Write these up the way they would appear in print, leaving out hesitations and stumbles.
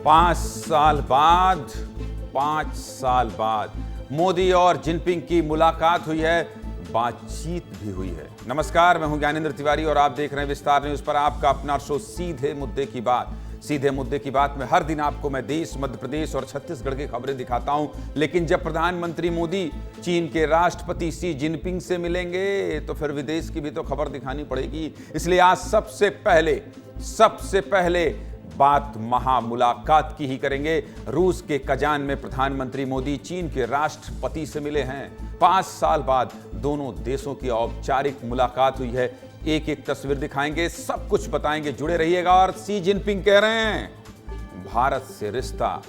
पांच साल बाद मोदी और जिनपिंग की मुलाकात हुई है, बातचीत भी हुई है। नमस्कार, मैं हूं ज्ञानेंद्र तिवारी और आप देख रहे हैं विस्तार न्यूज पर आपका अपना शो सीधे मुद्दे की बात। सीधे मुद्दे की बात में हर दिन आपको मैं देश, मध्य प्रदेश और छत्तीसगढ़ की खबरें दिखाता हूं। लेकिन जब प्रधानमंत्री मोदी चीन के राष्ट्रपति शी जिनपिंग से मिलेंगे तो फिर विदेश की भी तो खबर दिखानी पड़ेगी। इसलिए आज सबसे पहले बात महामुलाकात की ही करेंगे। रूस के कजान में प्रधानमंत्री मोदी चीन के राष्ट्रपति से मिले हैं। 5 साल बाद दोनों देशों की औपचारिक मुलाकात हुई है। एक एक तस्वीर दिखाएंगे, सब कुछ बताएंगे, जुड़े रहिएगा। और शी जिनपिंग कह रहे हैं भारत से रिश्ता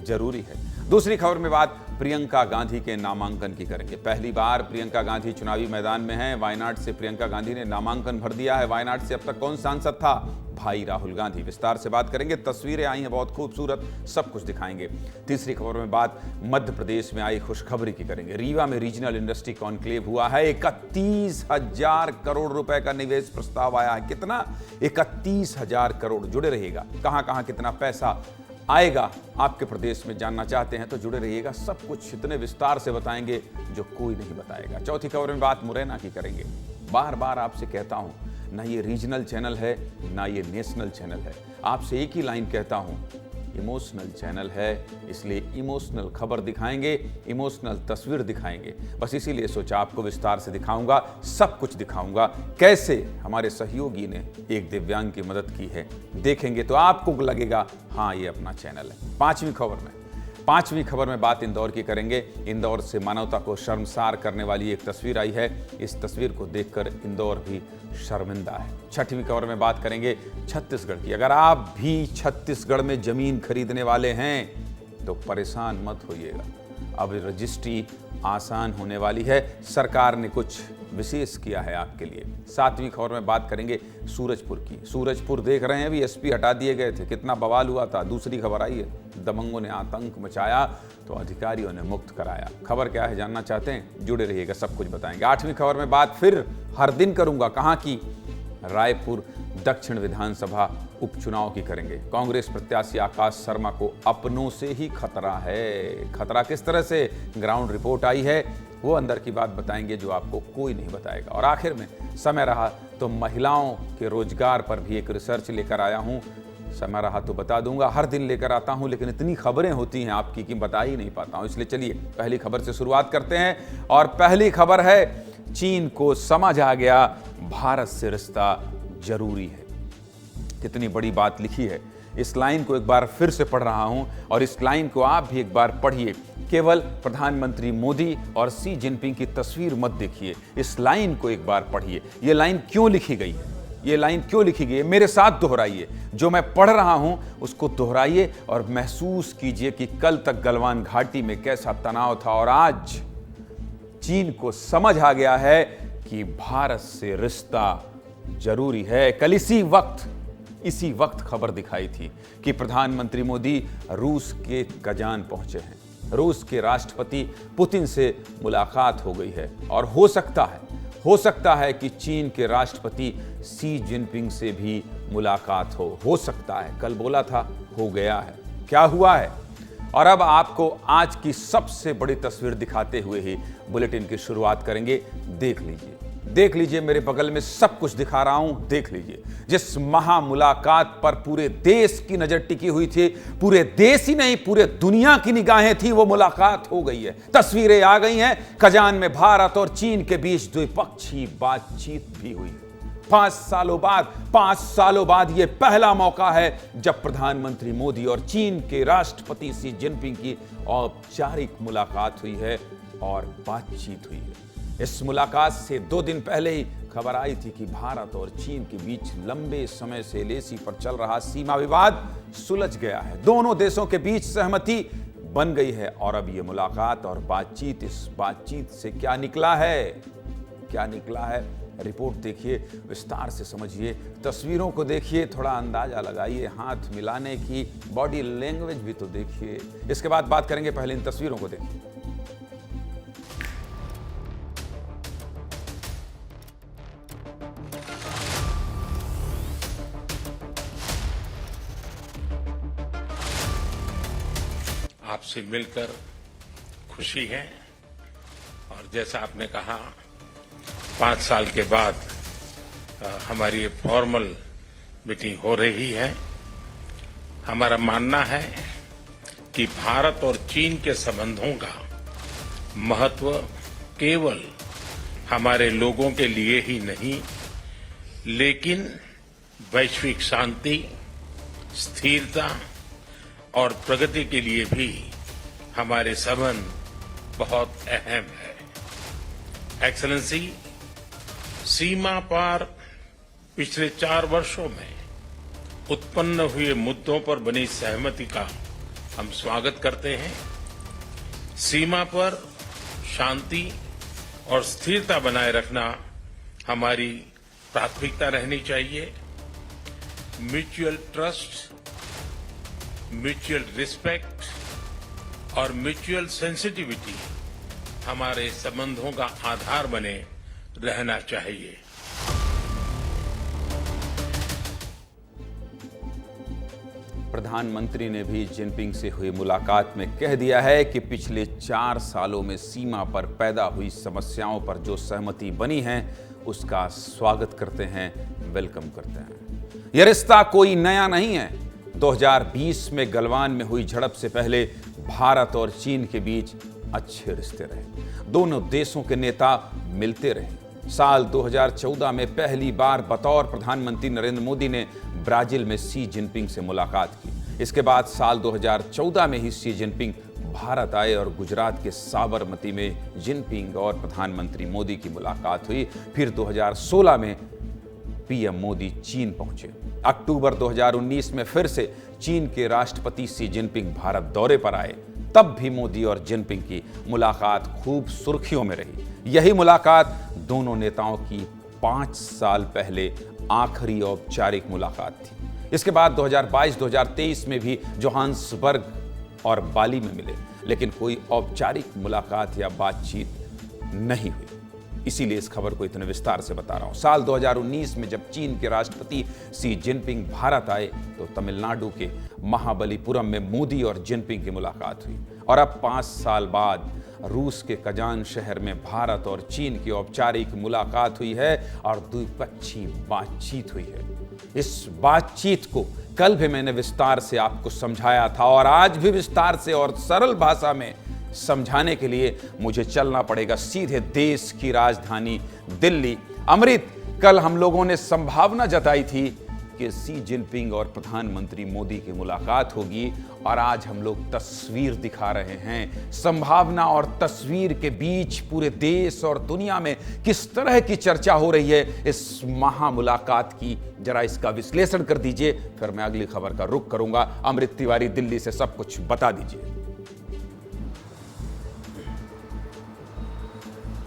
जरूरी है। दूसरी खबर में बात प्रियंका गांधी के नामांकन की करेंगे। पहली बार प्रियंका गांधी चुनावी मैदान में हैं। वायनाड से प्रियंका गांधी ने नामांकन भर दिया है। वायनाड से अब तक कौन सांसद था? भाई राहुल गांधी। विस्तार से बात करेंगे, तस्वीरें आई हैं बहुत खूबसूरत, सब कुछ दिखाएंगे। तीसरी खबर में बात मध्य प्रदेश में आई खुशखबरी की करेंगे। रीवा में रीजनल इंडस्ट्री कॉन्क्लेव हुआ है। 31,000 करोड़ रुपए का निवेश प्रस्ताव आया है। कितना? 31,000 करोड़। जुड़े रहिएगा, कहां कितना पैसा आएगा आपके प्रदेश में जानना चाहते हैं तो जुड़े रहिएगा। सब कुछ इतने विस्तार से बताएंगे जो कोई नहीं बताएगा। चौथी खबर में बात मुरैना की करेंगे। बार बार आपसे कहता हूं, ना ये रीजनल चैनल है ना ये नेशनल चैनल है। आपसे एक ही लाइन कहता हूं, इमोशनल चैनल है, इसलिए इमोशनल खबर दिखाएंगे, इमोशनल तस्वीर दिखाएंगे। बस इसीलिए सोचा आपको विस्तार से दिखाऊंगा, सब कुछ दिखाऊंगा। कैसे हमारे सहयोगी ने एक दिव्यांग की मदद की है, देखेंगे तो आपको लगेगा हाँ ये अपना चैनल है। पांचवी खबर में बात इंदौर की करेंगे। इंदौर से मानवता को शर्मसार करने वाली एक तस्वीर आई है। इस तस्वीर को देखकर इंदौर भी शर्मिंदा है। छठवीं खबर में बात करेंगे छत्तीसगढ़ की। अगर आप भी छत्तीसगढ़ में जमीन खरीदने वाले हैं तो परेशान मत होइएगा, अब रजिस्ट्री आसान होने वाली है। सरकार ने कुछ विशेष किया है आपके लिए। सातवीं खबर में बात करेंगे सूरजपुर की। सूरजपुर देख रहे हैं, अभी एसपी हटा दिए गए थे, कितना बवाल हुआ था। दूसरी खबर आई है, दबंगों ने आतंक मचाया तो अधिकारियों ने मुक्त कराया। खबर क्या है जानना चाहते हैं? जुड़े रहिएगा, सब कुछ बताएंगे। आठवीं खबर में बात फिर हर दिन करूंगा, कहां की? रायपुर दक्षिण विधानसभा उपचुनाव की करेंगे। कांग्रेस प्रत्याशी आकाश शर्मा को अपनों से ही खतरा है। खतरा किस तरह से? ग्राउंड रिपोर्ट आई है, वो अंदर की बात बताएंगे जो आपको कोई नहीं बताएगा। और आखिर में समय रहा तो महिलाओं के रोजगार पर भी एक रिसर्च लेकर आया हूं। समय रहा तो बता दूंगा, हर दिन लेकर आता हूं, लेकिन इतनी खबरें होती हैं आपकी कि बता ही नहीं पाता हूं। इसलिए चलिए पहली खबर से शुरुआत करते हैं। और पहली खबर है, चीन को समझ आ गया भारत से रिश्ता जरूरी है। कितनी बड़ी बात लिखी है। इस लाइन को एक बार फिर से पढ़ रहा हूं और इस लाइन को आप भी एक बार पढ़िए। केवल प्रधानमंत्री मोदी और शी जिनपिंग की तस्वीर मत देखिए, इस लाइन को एक बार पढ़िए। ये लाइन क्यों लिखी गई है, ये लाइन क्यों लिखी गई है, मेरे साथ दोहराइए। जो मैं पढ़ रहा हूं उसको दोहराइए और महसूस कीजिए कि कल तक गलवान घाटी में कैसा तनाव था और आज चीन को समझ आ गया है कि भारत से रिश्ता जरूरी है। कल इसी वक्त खबर दिखाई थी कि प्रधानमंत्री मोदी रूस के कजान पहुंचे हैं। रूस के राष्ट्रपति पुतिन से मुलाकात हो गई है और हो सकता है कि चीन के राष्ट्रपति शी जिनपिंग से भी मुलाकात हो सकता है। कल बोला था, हो गया है। क्या हुआ है? और अब आपको आज की सबसे बड़ी तस्वीर दिखाते हुए ही बुलेटिन की शुरुआत करेंगे। देख लीजिए, मेरे बगल में सब कुछ दिखा रहा हूं, देख लीजिए। जिस महामुलाकात पर पूरे देश की नजर टिकी हुई थी, पूरे देश ही नहीं पूरे दुनिया की निगाहें थी, वो मुलाकात हो गई है। तस्वीरें आ गई हैं। कजान में भारत और चीन के बीच द्विपक्षीय बातचीत भी हुई। 5 सालों बाद ये पहला मौका है जब प्रधानमंत्री मोदी और चीन के राष्ट्रपति शी जिनपिंग की औपचारिक मुलाकात हुई है और बातचीत हुई है। इस मुलाकात से 2 दिन पहले ही खबर आई थी कि भारत और चीन के बीच लंबे समय से एलएसी पर चल रहा सीमा विवाद सुलझ गया है। दोनों देशों के बीच सहमति बन गई है और अब ये मुलाकात और बातचीत, इस बातचीत से क्या निकला है? रिपोर्ट देखिए, विस्तार से समझिए, तस्वीरों को देखिए, थोड़ा अंदाजा लगाइए, हाथ मिलाने की बॉडी लैंग्वेज भी तो देखिए। इसके बाद बात करेंगे, पहले इन तस्वीरों को देखिए। आपसे मिलकर खुशी है। और जैसा आपने कहा 5 साल के बाद हमारी ये फॉर्मल मीटिंग हो रही है। हमारा मानना है कि भारत और चीन के संबंधों का महत्व केवल हमारे लोगों के लिए ही नहीं, लेकिन वैश्विक शांति, स्थिरता और प्रगति के लिए भी हमारे संबंध बहुत अहम है। एक्सेलेंसी, सीमा पार पिछले 4 वर्षों में उत्पन्न हुए मुद्दों पर बनी सहमति का हम स्वागत करते हैं। सीमा पर शांति और स्थिरता बनाए रखना हमारी प्राथमिकता रहनी चाहिए। म्यूचुअल ट्रस्ट, म्यूचुअल रिस्पेक्ट और म्यूचुअल सेंसिटिविटी हमारे संबंधों का आधार बने रहना चाहिए। प्रधानमंत्री ने भी जिनपिंग से हुई मुलाकात में कह दिया है कि पिछले 4 सालों में सीमा पर पैदा हुई समस्याओं पर जो सहमति बनी है उसका स्वागत करते हैं, वेलकम करते हैं। यह रिश्ता कोई नया नहीं है। 2020 में गलवान में हुई झड़प से पहले भारत और चीन के बीच अच्छे रिश्ते रहे। दोनों देशों के नेता मिलते रहे। साल 2014 में पहली बार बतौर प्रधानमंत्री नरेंद्र मोदी ने ब्राजील में शी जिनपिंग से मुलाकात की। इसके बाद साल 2014 में ही शी जिनपिंग भारत आए और गुजरात के साबरमती में जिनपिंग और प्रधानमंत्री मोदी की मुलाकात हुई। फिर 2016 में पीएम मोदी चीन पहुंचे। अक्टूबर 2019 में फिर से चीन के राष्ट्रपति शी जिनपिंग भारत दौरे पर आए। तब भी मोदी और जिनपिंग की मुलाकात खूब सुर्खियों में रही। यही मुलाकात दोनों नेताओं की 5 साल पहले आखिरी औपचारिक मुलाकात थी। इसके बाद 2022-2023 में भी जोहान्सबर्ग और बाली में मिले, लेकिन कोई औपचारिक मुलाकात या बातचीत नहीं हुई। इसीलिए इस खबर को इतने विस्तार से बता रहा हूं। साल 2019 में जब चीन के राष्ट्रपति शी जिनपिंग भारत आए तो तमिलनाडु के महाबलीपुरम में मोदी और जिनपिंग की मुलाकात हुई। और अब 5 साल बाद रूस के कजान शहर में भारत और चीन की औपचारिक मुलाकात हुई है और द्विपक्षीय बातचीत हुई है। इस बातचीत को कल भी मैंने विस्तार से आपको समझाया था और आज भी विस्तार से और सरल भाषा में समझाने के लिए मुझे चलना पड़ेगा सीधे देश की राजधानी दिल्ली। अमृत, कल हम लोगों ने संभावना जताई थी कि शी जिनपिंग और प्रधानमंत्री मोदी की मुलाकात होगी और आज हम लोग तस्वीर दिखा रहे हैं। संभावना और तस्वीर के बीच पूरे देश और दुनिया में किस तरह की चर्चा हो रही है इस महामुलाकात की, जरा इसका विश्लेषण कर दीजिए, फिर मैं अगली खबर का रुख करूंगा। अमृत तिवारी दिल्ली से सब कुछ बता दीजिए।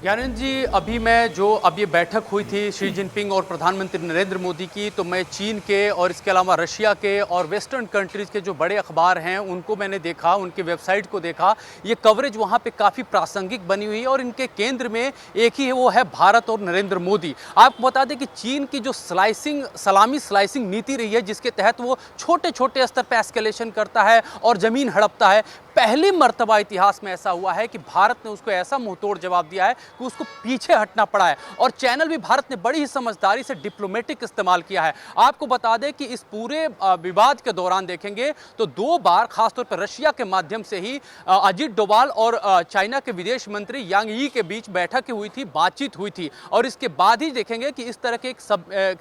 ज्ञानेंद्र जी, अब ये बैठक हुई थी शी जिनपिंग और प्रधानमंत्री नरेंद्र मोदी की, तो मैं चीन के और इसके अलावा रशिया के और वेस्टर्न कंट्रीज़ के जो बड़े अखबार हैं उनको मैंने देखा, उनके वेबसाइट को देखा। ये कवरेज वहाँ पे काफ़ी प्रासंगिक बनी हुई है और इनके केंद्र में एक ही है, वो है भारत और नरेंद्र मोदी। आपको बता दें कि चीन की जो सलामी स्लाइसिंग नीति रही है, जिसके तहत वो छोटे छोटे स्तर पर एस्केलेशन करता है और ज़मीन हड़पता है, पहली मर्तबा इतिहास में ऐसा हुआ है कि भारत ने उसको ऐसा मुंहतोड़ जवाब दिया है कि उसको पीछे हटना पड़ा है। और चैनल भी भारत ने बड़ी ही समझदारी से डिप्लोमेटिक इस्तेमाल किया है। आपको बता दें कि इस पूरे विवाद के दौरान देखेंगे तो 2 बार खासतौर पर रशिया के माध्यम से ही अजीत डोभाल और चाइना के विदेश मंत्री यांग यी के बीच बैठक हुई थी, बातचीत हुई थी। और इसके बाद ही देखेंगे कि इस तरह के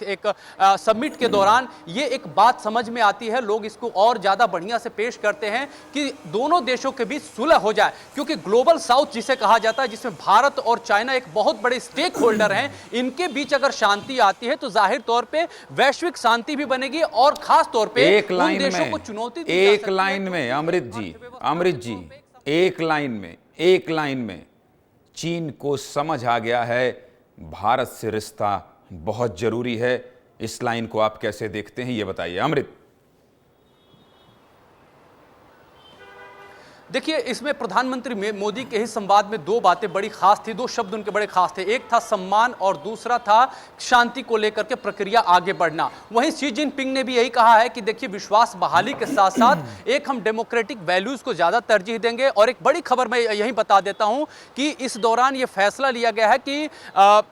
एक समिट के दौरान ये एक बात समझ में आती है, लोग इसको और ज़्यादा बढ़िया से पेश करते हैं कि दोनों देशों के बीच सुलह हो जाए, क्योंकि ग्लोबल साउथ जिसे कहा जाता है, जिसमें भारत और चाइना एक बहुत बड़े स्टेक होल्डर हैं, इनके बीच अगर शांति आती है तो जाहिर तौर पे वैश्विक शांति भी बनेगी और खास तौर पे उन देशों को चुनौती दी जा सकती है। एक लाइन में अमृत जी, एक लाइन में चीन को समझ आ गया है भारत से रिश्ता बहुत जरूरी है। इस लाइन को आप कैसे देखते हैं, ये बताइए अमृत। देखिए, इसमें प्रधानमंत्री मोदी के ही संवाद में दो बातें बड़ी खास थी, दो शब्द उनके बड़े खास थे। एक था सम्मान और दूसरा था शांति को लेकर के प्रक्रिया आगे बढ़ना। वहीं शी जिनपिंग ने भी यही कहा है कि देखिए, विश्वास बहाली के साथ साथ एक हम डेमोक्रेटिक वैल्यूज को ज्यादा तरजीह देंगे। और एक बड़ी खबर मैं यही बता देता हूं कि इस दौरान यह फैसला लिया गया है कि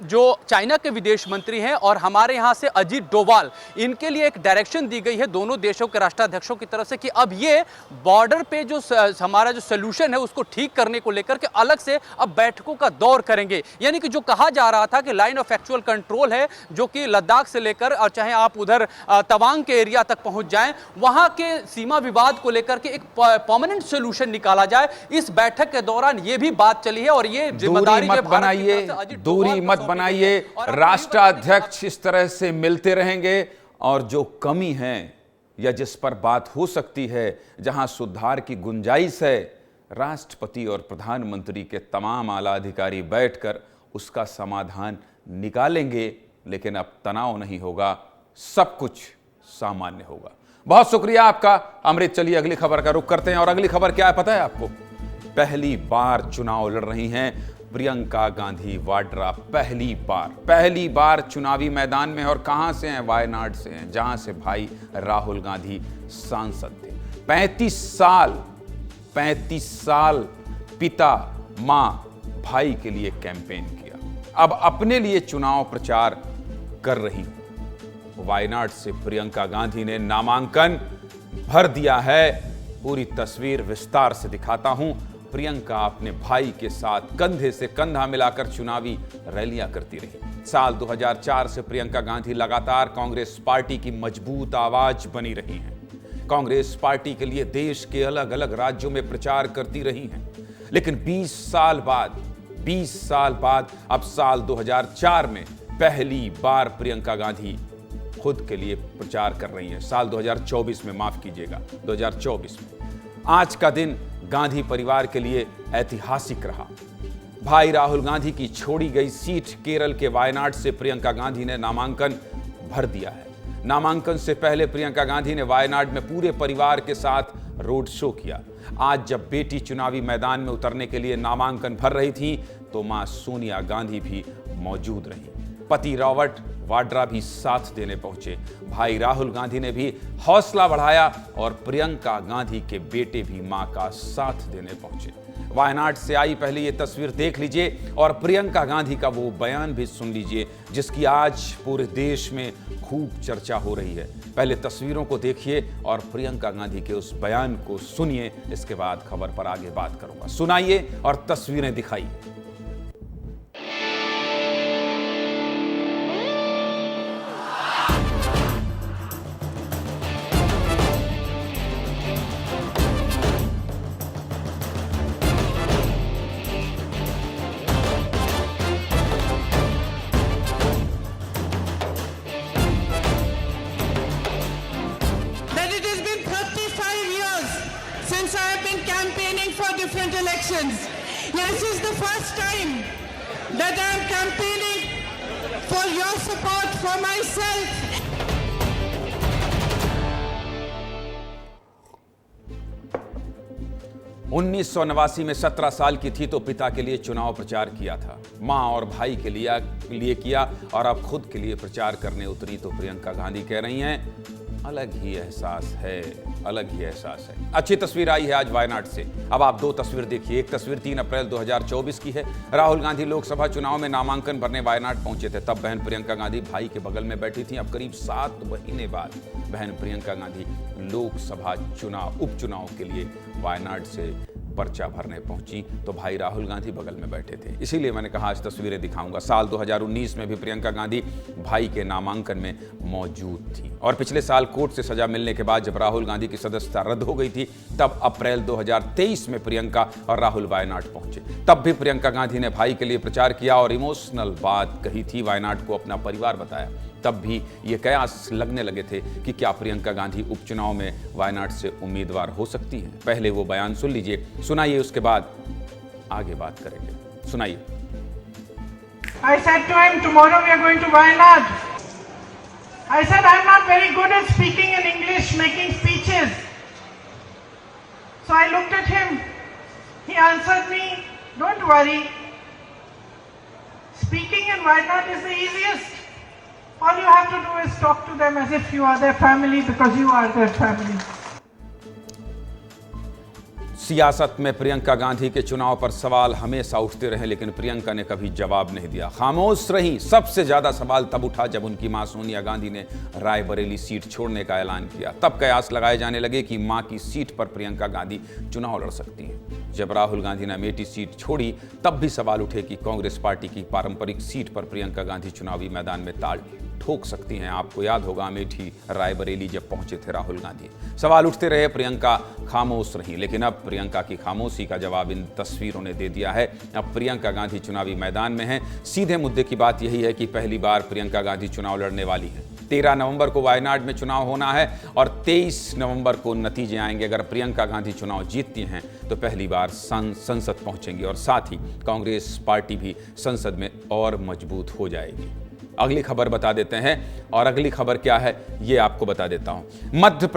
जो चाइना के विदेश मंत्री हैं और हमारे यहां से अजीत डोभाल, इनके लिए एक डायरेक्शन दी गई है दोनों देशों के राष्ट्राध्यक्षों की तरफ से कि अब ये बॉर्डर पे जो हमारा जो सॉल्यूशन है उसको ठीक करने को लेकर के अलग से अब बैठकों का दौर करेंगे। यानी कि जो कहा जा रहा था कि लाइन ऑफ एक्चुअल कंट्रोल है, जो कि लद्दाख से लेकर और चाहे आप उधर तवांग के एरिया तक पहुंच जाएं, वहां के सीमा विवाद को लेकर के एक परमानेंट सॉल्यूशन निकाला जाए। इस बैठक के दौरान ये भी बात चली है और ये जिम्मेदारी मत बनाइए, दूरी मत बनाइए। राष्ट्राध्यक्ष इस तरह से मिलते रहेंगे और जो कमी है या जिस पर बात हो सकती है, जहां सुधार की गुंजाइश है, राष्ट्रपति और प्रधानमंत्री के तमाम आला अधिकारी बैठकर उसका समाधान निकालेंगे। लेकिन अब तनाव नहीं होगा, सब कुछ सामान्य होगा। बहुत शुक्रिया आपका अमृत। चलिए अगली खबर का रुख करते हैं। और अगली खबर क्या है पता है आपको? पहली बार चुनाव लड़ रही हैं प्रियंका गांधी वाड्रा। पहली बार चुनावी मैदान में। और कहां से हैं? वायनाड से हैं, जहां से भाई राहुल गांधी सांसद थे। 35 साल पिता मां भाई के लिए कैंपेन किया, अब अपने लिए चुनाव प्रचार कर रही। वायनाड से प्रियंका गांधी ने नामांकन भर दिया है। पूरी तस्वीर विस्तार से दिखाता हूं। प्रियंका अपने भाई के साथ कंधे से कंधा मिलाकर चुनावी रैलियां करती रही। साल 2004 से प्रियंका गांधी लगातार कांग्रेस पार्टी की मजबूत आवाज बनी रही हैं। कांग्रेस पार्टी के लिए देश के अलग अलग राज्यों में प्रचार करती रही हैं। लेकिन 20 साल बाद अब साल 2004 में पहली बार प्रियंका गांधी खुद के लिए प्रचार कर रही हैं। साल 2024 में, माफ कीजिएगा, 2024 में। आज का दिन गांधी परिवार के लिए ऐतिहासिक रहा। भाई राहुल गांधी की छोड़ी गई सीट केरल के वायनाड से प्रियंका गांधी ने नामांकन भर दिया है। नामांकन से पहले प्रियंका गांधी ने वायनाड में पूरे परिवार के साथ रोड शो किया। आज जब बेटी चुनावी मैदान में उतरने के लिए नामांकन भर रही थी तो मां सोनिया गांधी भी मौजूद रही। पति रॉबर्ट वाड्रा भी साथ देने पहुंचे। भाई राहुल गांधी ने भी हौसला बढ़ाया और प्रियंका गांधी के बेटे भी मां का साथ देने पहुंचे। वायनाड से आई पहले ये तस्वीर देख लीजिए और प्रियंका गांधी का वो बयान भी सुन लीजिए जिसकी आज पूरे देश में खूब चर्चा हो रही है। पहले तस्वीरों को देखिए और प्रियंका गांधी के उस बयान को सुनिए। इसके बाद खबर पर आगे बात करूंगा। सुनाइए और तस्वीरें दिखाइए। Since I have been campaigning for different elections, this is the first time that I am campaigning for your support for myself. उन्नीस में 17 साल की थी तो पिता के लिए चुनाव प्रचार किया था, मां और भाई के लिए किया और अब खुद के लिए प्रचार करने उतरी तो प्रियंका गांधी कह रही हैं अलग ही एहसास है। अच्छी तस्वीर आई है आज वायनाड से। अब आप दो तस्वीर देखिए। एक तस्वीर 3 अप्रैल 2024 की है। राहुल गांधी लोकसभा चुनाव में नामांकन भरने वायनाड पहुंचे थे। तब बहन प्रियंका गांधी भाई के बगल में बैठी थी। अब करीब 7 महीने बाद बहन प्रियंका गांधी लोकसभा उपचुनाव के लिए वायनाड से पर्चा भरने पहुंची तो भाई राहुल गांधी बगल में बैठे थे। इसीलिए मैंने कहा आज तस्वीरें दिखाऊंगा। साल 2019 में भी प्रियंका गांधी भाई के नामांकन में मौजूद थी और पिछले साल कोर्ट से सजा मिलने के बाद जब राहुल गांधी की सदस्यता रद्द हो गई थी तब अप्रैल 2023 में प्रियंका और राहुल वायनाड पहुंचे। तब भी प्रियंका गांधी ने भाई के लिए प्रचार किया और इमोशनल बात कही थी। वायनाड को अपना परिवार बताया। तब भी ये कयास लगने लगे थे कि क्या प्रियंका गांधी उपचुनाव में वायनाड से उम्मीदवार हो सकती हैं। पहले वो बयान सुन लीजिए, सुनाइए, उसके बाद आगे बात करेंगे। सुनाइए। I said to him, tomorrow we are going to Wayanad. I said I'm not very good at speaking in English, making speeches. So I looked at him He answered me, "Don't worry. Speaking in Wayanad is the easiest. All you have to do is talk to them as if you are their family because you are their family." सियासत में प्रियंका गांधी के चुनाव पर सवाल हमेशा उठते रहे, लेकिन प्रियंका ने कभी जवाब नहीं दिया, खामोश रही। सबसे ज्यादा सवाल तब उठा जब उनकी मां सोनिया गांधी ने रायबरेली सीट छोड़ने का ऐलान किया। तब कयास लगाए जाने लगे कि मां की सीट पर प्रियंका गांधी चुनाव लड़ सकती हैं। जब राहुल गांधी ने अमेठी सीट छोड़ी तब भी सवाल उठे कि कांग्रेस पार्टी की पारंपरिक सीट पर प्रियंका गांधी चुनावी मैदान में ताल ठोक सकती हैं। आपको याद होगा अमेठी रायबरेली जब पहुंचे थे राहुल गांधी, सवाल उठते रहे, प्रियंका खामोश रही। लेकिन अब प्रियंका की खामोशी का जवाब इन तस्वीरों ने दे दिया है। अब प्रियंका गांधी चुनावी मैदान में हैं। सीधे मुद्दे की बात यही है कि पहली बार प्रियंका गांधी चुनाव लड़ने वाली हैं। 13 नवंबर को वायनाड में चुनाव होना है और 23 नवंबर को नतीजे आएंगे। अगर प्रियंका गांधी चुनाव जीतती हैं तो पहली बार संसद पहुंचेंगी और साथ ही कांग्रेस पार्टी भी संसद में और मजबूत हो जाएगी। अगली खबर बता देते हैं, और अगली खबर क्या है ये आपको बता देता हूं। मध्य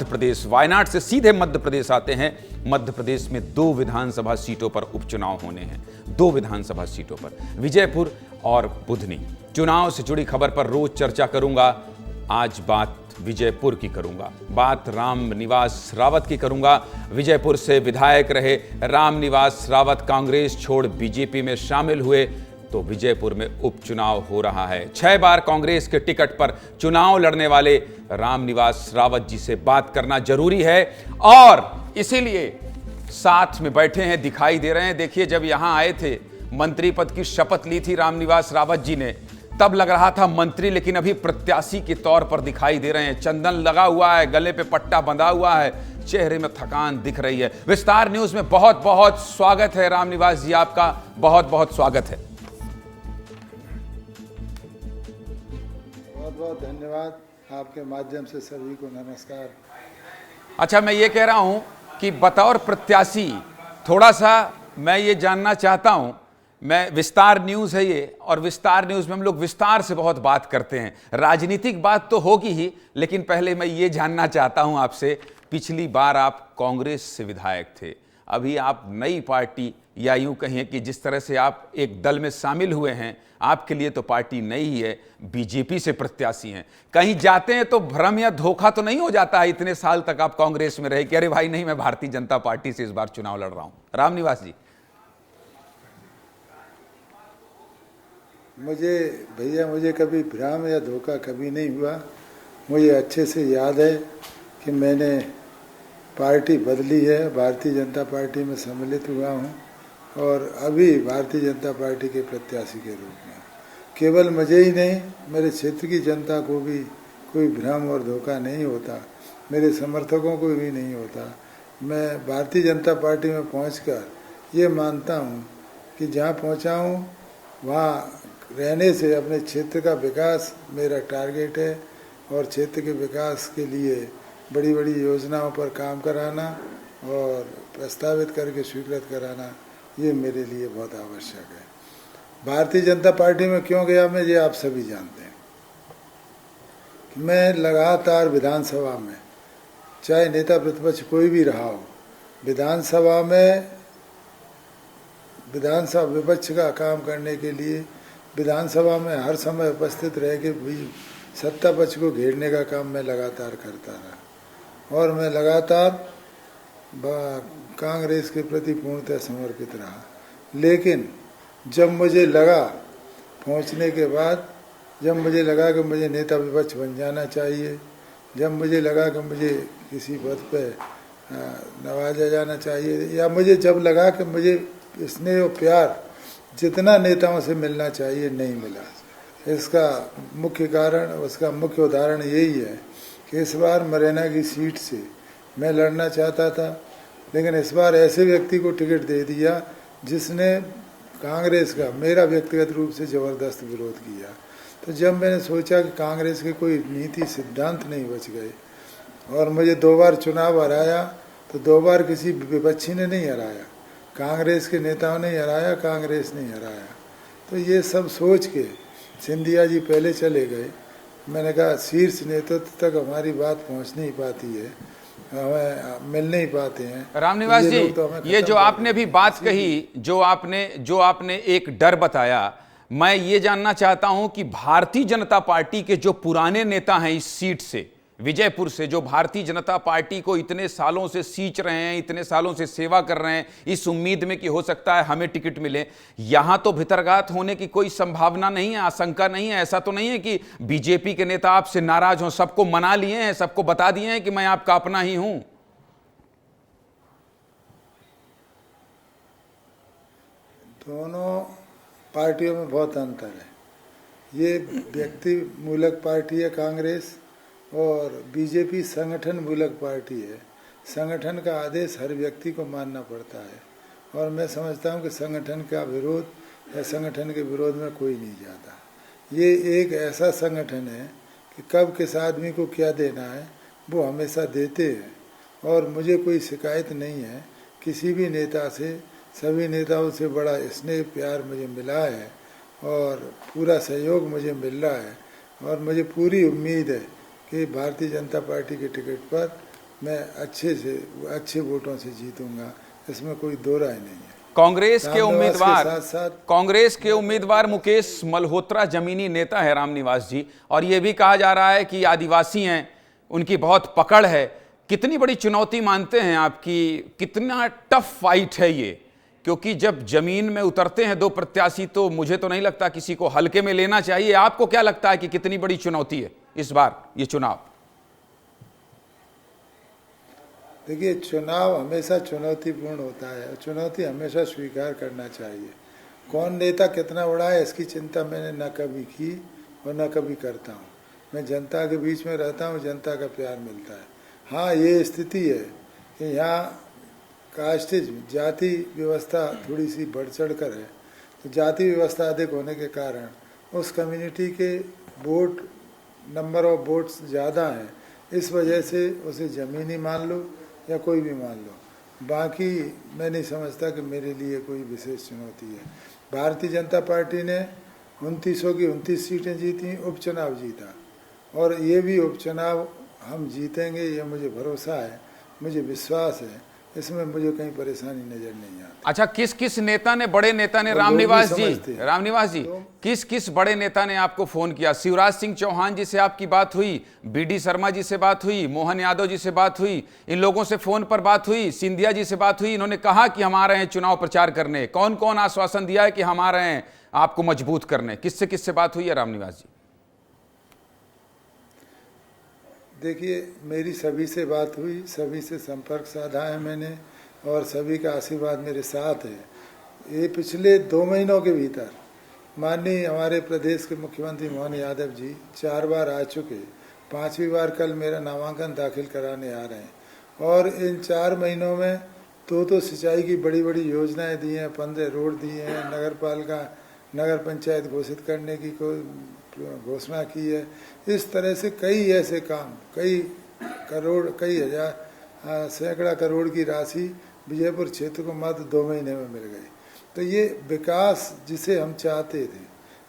प्रदेश वायनाड से सीधे मध्य प्रदेश आते हैं। मध्य प्रदेश में 2 विधानसभा सीटों पर उपचुनाव होने हैं। 2 विधानसभा सीटों पर, विजयपुर और बुधनी। चुनाव से जुड़ी खबर पर रोज चर्चा करूंगा। आज बात विजयपुर की करूंगा, बात रामनिवास रावत की करूंगा। विजयपुर से विधायक रहे रामनिवास रावत कांग्रेस छोड़ बीजेपी में शामिल हुए तो विजयपुर में उपचुनाव हो रहा है। 6 बार कांग्रेस के टिकट पर चुनाव लड़ने वाले रामनिवास रावत जी से बात करना जरूरी है और इसीलिए साथ में बैठे हैं, दिखाई दे रहे हैं। देखिए, जब यहां आए थे, मंत्री पद की शपथ ली थी रामनिवास रावत जी ने, तब लग रहा था मंत्री, लेकिन अभी प्रत्याशी के तौर पर दिखाई दे रहे हैं। चंदन लगा हुआ है, गले पे पट्टा बंधा हुआ है, चेहरे में थकान दिख रही है। विस्तार न्यूज में बहुत बहुत स्वागत है रामनिवास जी, आपका बहुत बहुत स्वागत है। बहुत बहुत धन्यवाद। आपके माध्यम से सभी को नमस्कार। अच्छा, मैं ये कह रहा हूं कि बतौर प्रत्याशी थोड़ा सा मैं ये जानना चाहता हूं, मैं विस्तार न्यूज़ है ये, और विस्तार न्यूज़ में हम लोग विस्तार से बहुत बात करते हैं, राजनीतिक बात तो होगी ही, लेकिन पहले मैं ये जानना चाहता हूं आपसे, पिछली बार आप कांग्रेस से विधायक थे, अभी आप नई पार्टी, या यूं कहिए कि जिस तरह से आप एक दल में शामिल हुए हैं, आपके लिए तो पार्टी नई ही है, बीजेपी से प्रत्याशी हैं। कहीं जाते हैं तो भ्रम या धोखा तो नहीं हो जाता है, इतने साल तक आप कांग्रेस में रहे कि अरे भाई नहीं, मैं भारतीय जनता पार्टी से इस बार चुनाव लड़ रहा हूं? रामनिवास जी। मुझे कभी भ्रम या धोखा कभी नहीं हुआ। मुझे अच्छे से याद है कि मैंने पार्टी बदली है, भारतीय जनता पार्टी में सम्मिलित हुआ हूँ और अभी भारतीय जनता पार्टी के प्रत्याशी के रूप में। केवल मुझे ही नहीं, मेरे क्षेत्र की जनता को भी कोई भ्रम और धोखा नहीं होता, मेरे समर्थकों को भी नहीं होता। मैं भारतीय जनता पार्टी में पहुंचकर ये मानता हूँ कि जहाँ पहुँचा हूँ वहाँ रहने से अपने क्षेत्र का विकास मेरा टारगेट है और क्षेत्र के विकास के लिए बड़ी बड़ी योजनाओं पर काम कराना और प्रस्तावित करके स्वीकृत कराना, ये मेरे लिए बहुत आवश्यक है। भारतीय जनता पार्टी में क्यों गया मैं, ये आप सभी जानते हैं कि मैं लगातार विधानसभा में, चाहे नेता प्रतिपक्ष कोई भी रहा हो, विधानसभा विपक्ष का काम करने के लिए विधानसभा में हर समय उपस्थित रह के भी सत्ता पक्ष को घेरने का काम मैं लगातार करता रहा और मैं लगातार कांग्रेस के प्रति पूर्णतः समर्पित रहा। लेकिन जब मुझे लगा पहुंचने के बाद, जब मुझे लगा कि मुझे नेता विपक्ष बन जाना चाहिए, जब मुझे लगा कि मुझे किसी पद पे नवाजा जाना चाहिए, या मुझे जब लगा कि मुझे स्नेह और प्यार जितना नेताओं से मिलना चाहिए नहीं मिला, इसका मुख्य कारण, उसका मुख्य उदाहरण यही है कि इस बार मुरैना की सीट से मैं लड़ना चाहता था, लेकिन इस बार ऐसे व्यक्ति को टिकट दे दिया जिसने कांग्रेस का मेरा व्यक्तिगत रूप से ज़बरदस्त विरोध किया। तो जब मैंने सोचा कि कांग्रेस के कोई नीति सिद्धांत नहीं बच गए और मुझे 2 बार चुनाव हराया, तो 2 बार किसी विपक्षी ने नहीं हराया, कांग्रेस के नेताओं ने हराया, कांग्रेस ने हराया। तो ये सब सोच के सिंधिया जी पहले चले गए। मैंने कहा शीर्ष नेतृत्व तक हमारी बात पहुंच नहीं पाती है, हमें मिल नहीं पाते हैं। रामनिवास ये जी, लोग तो हमें ये खत्म जो कर आपने देते भी बात कही, जो आपने एक डर बताया, मैं ये जानना चाहता हूं कि भारतीय जनता पार्टी के जो पुराने नेता हैं इस सीट से, विजयपुर से, जो भारतीय जनता पार्टी को इतने सालों से सींच रहे हैं, इतने सालों से सेवा कर रहे हैं, इस उम्मीद में कि हो सकता है हमें टिकट मिले, यहां तो भितरघात होने की कोई संभावना नहीं है, आशंका नहीं है? ऐसा तो नहीं है कि बीजेपी के नेता आपसे नाराज हों? सबको मना लिए हैं, सबको बता दिए हैं कि मैं आपका अपना ही हूं। दोनों पार्टियों में बहुत अंतर है। ये व्यक्ति मूलक पार्टी है कांग्रेस, और बीजेपी संगठन मूलक पार्टी है। संगठन का आदेश हर व्यक्ति को मानना पड़ता है, और मैं समझता हूँ कि संगठन का विरोध या संगठन के विरोध में कोई नहीं जाता। ये एक ऐसा संगठन है कि कब किस आदमी को क्या देना है वो हमेशा देते हैं, और मुझे कोई शिकायत नहीं है किसी भी नेता से। सभी नेताओं से बड़ा स्नेह प्यार मुझे मिला है, और पूरा सहयोग मुझे मिल रहा है, और मुझे पूरी उम्मीद है कि भारतीय जनता पार्टी के टिकट पर मैं अच्छे वोटों से जीतूंगा, इसमें कोई दो राय नहीं है। कांग्रेस के उम्मीदवार मुकेश मल्होत्रा जमीनी नेता है रामनिवास जी, और यह भी कहा जा रहा है कि आदिवासी हैं, उनकी बहुत पकड़ है। कितनी बड़ी चुनौती मानते हैं आपकी, कितना टफ फाइट है ये? क्योंकि जब जमीन में उतरते हैं दो प्रत्याशी तो मुझे तो नहीं लगता किसी को हल्के में लेना चाहिए। आपको क्या लगता है कि कितनी बड़ी चुनौती है इस बार ये चुनाव? देखिए, चुनाव हमेशा चुनौतीपूर्ण होता है, चुनौती हमेशा स्वीकार करना चाहिए। कौन नेता कितना बड़ा है इसकी चिंता मैंने न कभी की और न कभी करता हूँ। मैं जनता के बीच में रहता हूँ, जनता का प्यार मिलता है। हाँ, ये स्थिति है कि यहाँ कास्टेज जाति व्यवस्था थोड़ी सी बढ़ चढ़ कर है, तो जाति व्यवस्था अधिक होने के कारण उस कम्युनिटी के वोट, नंबर ऑफ वोट्स ज़्यादा हैं, इस वजह से उसे ज़मीनी मान लो या कोई भी मान लो। बाकी मैं नहीं समझता कि मेरे लिए कोई विशेष चुनौती है। भारतीय जनता पार्टी ने 2900 की 29 सीटें जीती, उपचुनाव जीता, और ये भी उपचुनाव हम जीतेंगे, ये मुझे भरोसा है, मुझे विश्वास है। इसमें मुझे कहीं परेशानी नजर नहीं आती। अच्छा, किस किस नेता ने, बड़े नेता ने, रामनिवास जी किस किस बड़े नेता ने आपको फोन किया? शिवराज सिंह चौहान जी से आपकी बात हुई, बीडी शर्मा जी से बात हुई, मोहन यादव जी से बात हुई, इन लोगों से फोन पर बात हुई, सिंधिया जी से बात हुई? इन्होंने कहा कि हम आ रहे हैं चुनाव प्रचार करने। कौन कौन आश्वासन दिया है कि हम आ रहे हैं आपको मजबूत करने? किससे बात हुई है रामनिवास जी? देखिए, मेरी सभी से बात हुई, सभी से संपर्क साधा है मैंने, और सभी का आशीर्वाद मेरे साथ है। ये पिछले 2 महीनों के भीतर माननीय हमारे प्रदेश के मुख्यमंत्री मोहन यादव जी 4 बार आ चुके, 5वीं बार कल मेरा नामांकन दाखिल कराने आ रहे हैं, और इन 4 महीनों में तो सिंचाई की बड़ी बड़ी योजनाएं दी हैं, 15 रोड दिए हैं, नगर पंचायत घोषित करने की घोषणा की है। इस तरह से कई ऐसे काम, कई करोड़, कई हजार, सैकड़ा करोड़ की राशि विजयपुर क्षेत्र को मात्र 2 महीने में मिल गई। तो ये विकास जिसे हम चाहते थे।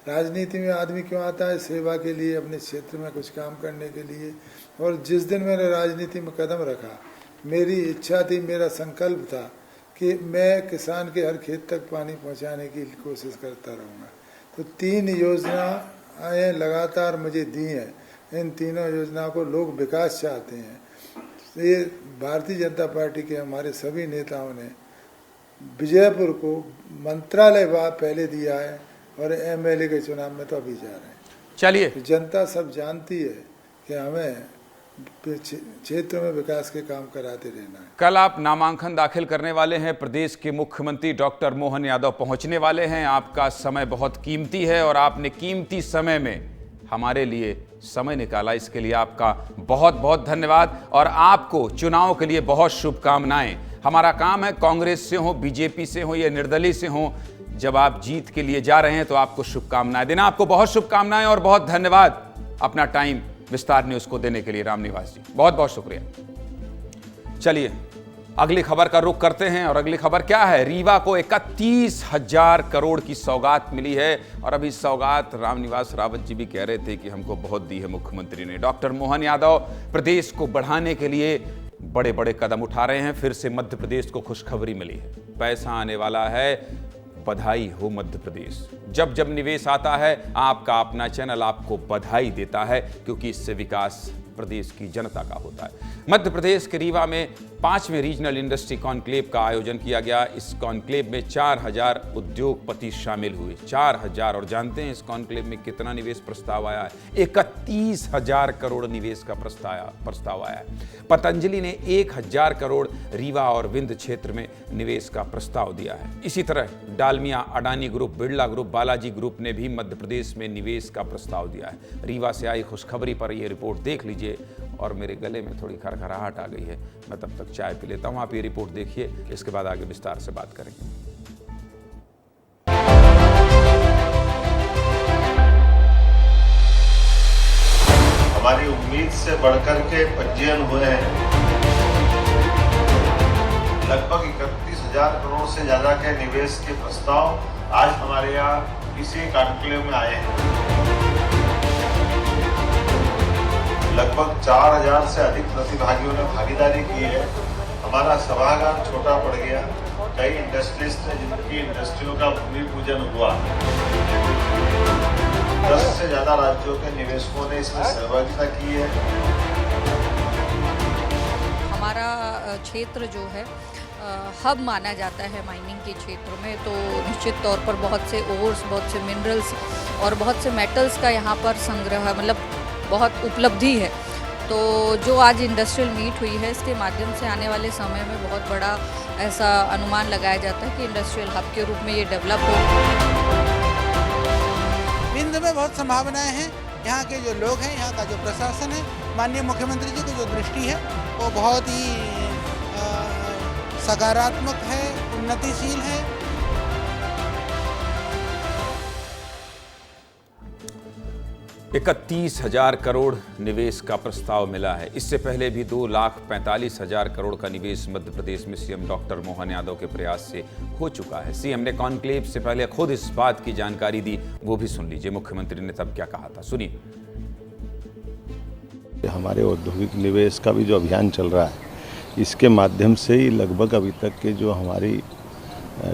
राजनीति में आदमी क्यों आता है? सेवा के लिए, अपने क्षेत्र में कुछ काम करने के लिए। और जिस दिन मैंने राजनीति में कदम रखा, मेरी इच्छा थी, मेरा संकल्प था कि मैं किसान के हर खेत तक पानी पहुंचाने की कोशिश करता रहूँगा। तो 3 योजनाएं लगातार मुझे दी हैं। इन तीनों योजनाओं को लोग विकास चाहते हैं। ये भारतीय जनता पार्टी के हमारे सभी नेताओं ने विजयपुर को मंत्रालय पहले दिया है, और एमएलए के चुनाव में तो अभी जा रहे हैं। चलिए, तो जनता सब जानती है कि हमें क्षेत्र में विकास के काम कराते रहना है। कल आप नामांकन दाखिल करने वाले हैं, प्रदेश के मुख्यमंत्री डॉक्टर मोहन यादव पहुंचने वाले हैं। आपका समय बहुत कीमती है, और आपने कीमती समय में हमारे लिए समय निकाला, इसके लिए आपका बहुत बहुत धन्यवाद। और आपको चुनाव के लिए बहुत शुभकामनाएं। हमारा काम है, कांग्रेस से हो, बीजेपी से हो या निर्दलीय से हो, जब आप जीत के लिए जा रहे हैं तो आपको शुभकामनाएं देना। आपको बहुत शुभकामनाएं और बहुत धन्यवाद अपना टाइम विस्तार न्यूज़ को देने के लिए। रामनिवास जी, बहुत बहुत शुक्रिया। चलिए अगली खबर का रुख करते हैं, और अगली खबर क्या है? रीवा को 31,000 करोड़ की सौगात मिली है, और अभी सौगात रामनिवास रावत जी भी कह रहे थे कि हमको बहुत दी है मुख्यमंत्री ने। डॉक्टर मोहन यादव प्रदेश को बढ़ाने के लिए बड़े बड़े कदम उठा रहे हैं। फिर से मध्य प्रदेश को खुशखबरी मिली है, पैसा आने वाला है। बधाई हो मध्य प्रदेश। जब जब निवेश आता है, आपका अपना चैनल आपको बधाई देता है, क्योंकि इससे विकास प्रदेश की जनता का होता है। मध्य प्रदेश के रीवा में 5वें रीजनल इंडस्ट्री कॉन्क्लेव का आयोजन किया गया। इस कॉन्क्लेव में 4000 उद्योगपति शामिल हुए। 4000। और जानते हैं इस कॉन्क्लेव में कितना निवेश प्रस्ताव आया है? 31,000 करोड़ निवेश का प्रस्ताव आया है। पतंजलि ने 1000 करोड़ रीवा और विंध्य क्षेत्र में निवेश का प्रस्ताव दिया है। इसी तरह Dalmia, Adani group, Birla group, Balaji group ने भी मध्य प्रदेश में निवेश का प्रस्ताव दिया है। रीवा से आई खुशखबरी पर यह रिपोर्ट देख लीजिए। और मेरे गले में थोड़ी खरखराहट आ गई है, मैं तब तक चाय पी लेता हूं। आप ये रिपोर्ट देखिए, इसके बाद आगे विस्तार से बात करेंगे। हमारी उम्मीद से बढ़कर के पंजीयन हुए हैं। लगभग 31,000 करोड़ से ज्यादा के निवेश के प्रस्ताव आज हमारे यहाँ इसी कॉन्क्लेव में आए हैं। लगभग 4000 से अधिक प्रतिभागियों ने भागीदारी की है। हमारा सभागार छोटा पड़ गया। कई इंडस्ट्रीज थे जिनकी इंडस्ट्रियों का भूमि पूजन हुआ। 10 से ज्यादा राज्यों के निवेशकों ने इसमें सहभागिता की है। हमारा क्षेत्र जो है हब माना जाता है माइनिंग के क्षेत्र में, तो निश्चित तौर पर बहुत से ओर्स, बहुत से मिनरल्स और बहुत से मेटल्स का यहाँ पर संग्रह, मतलब बहुत उपलब्धि है। तो जो आज इंडस्ट्रियल मीट हुई है, इसके माध्यम से आने वाले समय में बहुत बड़ा ऐसा अनुमान लगाया जाता है कि इंडस्ट्रियल हब के रूप में ये डेवलप हो। विंध्य में बहुत संभावनाएं हैं। यहाँ के जो लोग हैं, यहाँ का जो प्रशासन है, माननीय मुख्यमंत्री जी की जो दृष्टि है वो बहुत ही सकारात्मक है, उन्नतिशील है। 31,000 करोड़ निवेश का प्रस्ताव मिला है। इससे पहले भी 2,45,000 करोड़ का निवेश मध्य प्रदेश में सीएम डॉक्टर मोहन यादव के प्रयास से हो चुका है। सीएम ने कॉन्क्लेव से पहले खुद इस बात की जानकारी दी, वो भी सुन लीजिए। मुख्यमंत्री ने तब क्या कहा था, सुनिए। हमारे औद्योगिक निवेश का भी जो अभियान चल रहा है, इसके माध्यम से ही लगभग अभी तक के जो हमारी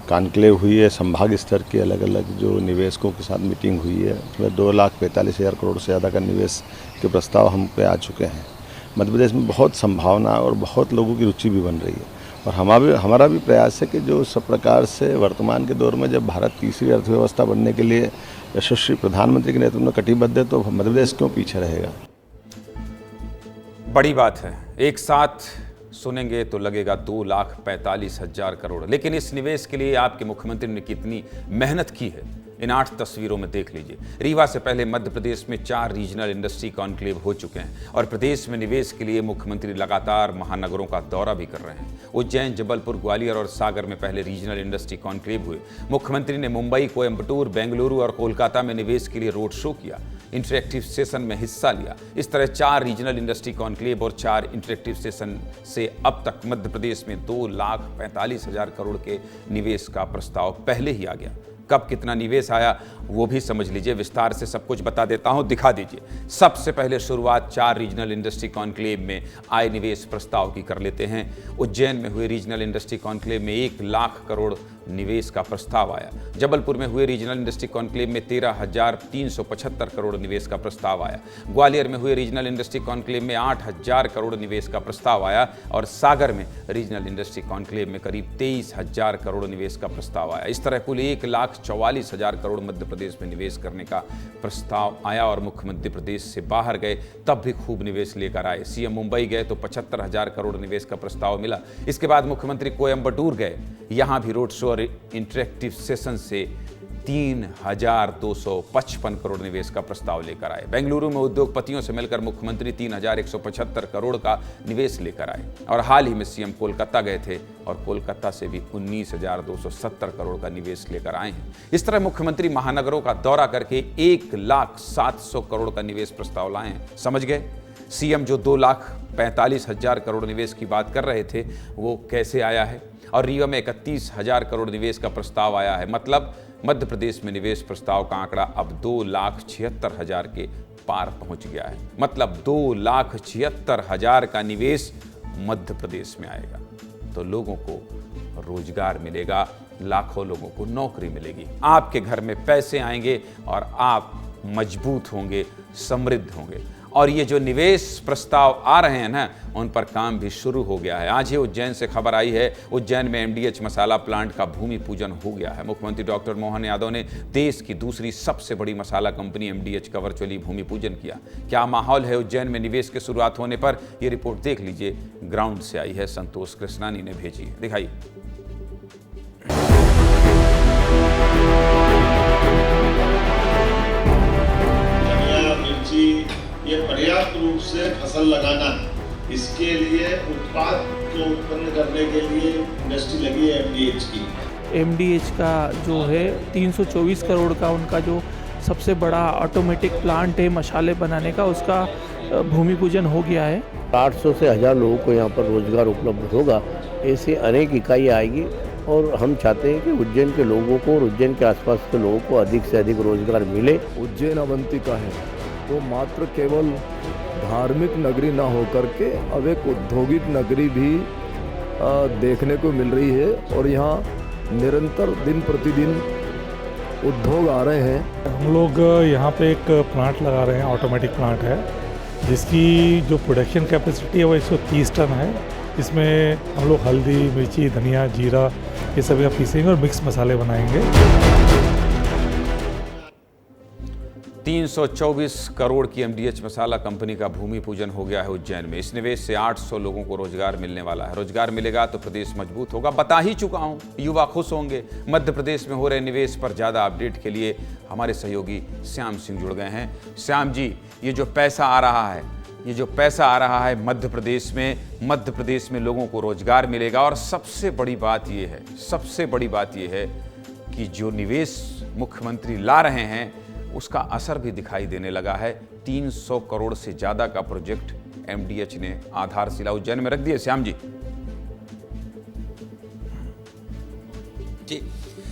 कॉन्क्लेव हुई है, संभाग स्तर के अलग अलग जो निवेशकों के साथ मीटिंग हुई है, उसमें 2,45,000 करोड़ से ज़्यादा का निवेश के प्रस्ताव हम पे आ चुके हैं। मध्य प्रदेश में बहुत संभावना और बहुत लोगों की रुचि भी बन रही है। और हमारा भी प्रयास है कि जो सब प्रकार से वर्तमान के दौर में जब भारत तीसरी अर्थव्यवस्था बनने के लिए यशस्वी प्रधानमंत्री के नेतृत्व में कटिबद्ध है, तो मध्य प्रदेश क्यों पीछे रहेगा। बड़ी बात है, एक साथ सुनेंगे तो लगेगा 2,45,000 करोड़। लेकिन इस निवेश के लिए आपके मुख्यमंत्री ने कितनी मेहनत की है, इन 8 तस्वीरों में देख लीजिए। रीवा से पहले मध्य प्रदेश में 4 रीजनल इंडस्ट्री कॉन्क्लेव हो चुके हैं और प्रदेश में निवेश के लिए मुख्यमंत्री लगातार महानगरों का दौरा भी कर रहे हैं। उज्जैन, जबलपुर, ग्वालियर और सागर में पहले रीजनल इंडस्ट्री कॉन्क्लेव हुए। मुख्यमंत्री ने मुंबई, कोयम्बटूर, बेंगलुरु और कोलकाता में निवेश के लिए रोड शो किया, इंटरेक्टिव सेशन में हिस्सा लिया। इस तरह 4 रीजनल इंडस्ट्री कॉन्क्लेव और 4 इंटरेक्टिव सेशन से अब तक मध्य प्रदेश में 2,45,000 करोड़ के निवेश का प्रस्ताव पहले ही आ गया। कब कितना निवेश आया वो भी समझ लीजिए, विस्तार से सब कुछ बता देता हूं, दिखा दीजिए। सबसे पहले शुरुआत 4 रीजनल इंडस्ट्री कॉन्क्लेव में आए निवेश प्रस्ताव की कर लेते हैं। उज्जैन में हुए रीजनल इंडस्ट्री कॉन्क्लेव में 1 लाख करोड़ निवेश का प्रस्ताव आया। जबलपुर में हुए रीजनल इंडस्ट्री कॉन्क्लेव में 13,375 करोड़ निवेश का प्रस्ताव आया। ग्वालियर में हुए रीजनल इंडस्ट्री कॉन्क्लेव में 8,000 करोड़ निवेश का प्रस्ताव आया और सागर में रीजनल इंडस्ट्री कॉन्क्लेव में करीब 23,000 करोड़ निवेश का प्रस्ताव आया। इस तरह कुल 1,44,000 करोड़ मध्य प्रदेश में निवेश करने का प्रस्ताव आया और मुख्यमंत्री प्रदेश से बाहर गए तब भी खूब निवेश लेकर आए। सीएम मुंबई गए तो 75,000 करोड़ निवेश का प्रस्ताव मिला। इसके बाद मुख्यमंत्री कोयम्बटूर गए, यहां भी रोड शो और इंटरेक्टिव सेशन से 3,255 करोड़ निवेश का प्रस्ताव लेकर आए। बेंगलुरु में उद्योगपतियों से मिलकर मुख्यमंत्री 3,175 करोड़ का निवेश लेकर आए और हाल ही में सीएम कोलकाता गए थे और कोलकाता से भी 19,270 करोड़ का निवेश लेकर आए हैं। इस तरह मुख्यमंत्री महानगरों का दौरा करके 1,07,000 करोड़ का निवेश प्रस्ताव लाए हैं। समझ गए? सीएम जो 2,45,000 करोड़ निवेश की बात कर रहे थे वो कैसे आया है, और रीवा में 31,000 करोड़ निवेश का प्रस्ताव आया है। मतलब मध्य प्रदेश में निवेश प्रस्ताव का आंकड़ा अब 2,76,000 के पार पहुंच गया है। मतलब 2,76,000 का निवेश मध्य प्रदेश में आएगा तो लोगों को रोजगार मिलेगा, लाखों लोगों को नौकरी मिलेगी, आपके घर में पैसे आएंगे और आप मजबूत होंगे, समृद्ध होंगे। और ये जो निवेश प्रस्ताव आ रहे हैं ना, उन पर काम भी शुरू हो गया है। आज ही उज्जैन से खबर आई है, उज्जैन में MDH मसाला प्लांट का भूमि पूजन हो गया है। मुख्यमंत्री डॉक्टर मोहन यादव ने देश की दूसरी सबसे बड़ी मसाला कंपनी MDH का वर्चुअली भूमि पूजन किया। क्या माहौल है उज्जैन में निवेश की शुरुआत होने पर? यह रिपोर्ट देख लीजिए, ग्राउंड से आई है, संतोष कृष्णानी ने भेजी है, दिखाइए। ये पर्याप्त रूप से फसल लगाना है, इसके लिए उत्पाद को उत्पन्न करने के लिए इंडस्ट्री लगी है MDH की। MDH का जो है 324 करोड़ का उनका जो सबसे बड़ा ऑटोमेटिक प्लांट है मसाले बनाने का, उसका भूमि पूजन हो गया है। 800 से 1000 लोगों को यहाँ पर रोजगार उपलब्ध होगा। ऐसे अनेक इकाई आएगी और हम चाहते हैं कि उज्जैन के लोगों को और उज्जैन के आसपास के लोगों को अधिक से अधिक रोजगार मिले। उज्जैन अवंतिका है तो मात्र केवल धार्मिक नगरी ना होकर के अब एक औद्योगिक नगरी भी देखने को मिल रही है और यहाँ निरंतर दिन प्रतिदिन उद्योग आ रहे हैं। हम लोग यहाँ पे एक प्लांट लगा रहे हैं, ऑटोमेटिक प्लांट है जिसकी जो प्रोडक्शन कैपेसिटी है वो 130 टन है। इसमें हम लोग हल्दी, मिर्ची, धनिया, जीरा ये सब का पीसेंगे और मिक्स मसाले बनाएंगे। 324 करोड़ की MDH मसाला कंपनी का भूमि पूजन हो गया है उज्जैन में। इस निवेश से 800 लोगों को रोजगार मिलने वाला है। रोजगार मिलेगा तो प्रदेश मजबूत होगा। बता ही चुका हूं, युवा खुश होंगे। मध्य प्रदेश में हो रहे निवेश पर ज़्यादा अपडेट के लिए हमारे सहयोगी श्याम सिंह जुड़ गए हैं। श्याम जी, ये जो पैसा आ रहा है मध्य प्रदेश में लोगों को रोजगार मिलेगा। और सबसे बड़ी बात ये है कि जो निवेश मुख्यमंत्री ला रहे हैं उसका असर भी दिखाई देने लगा है। 300 करोड़ से ज्यादा का प्रोजेक्ट MDH ने आधारशिला उज्जैन में रख दी है। श्याम जी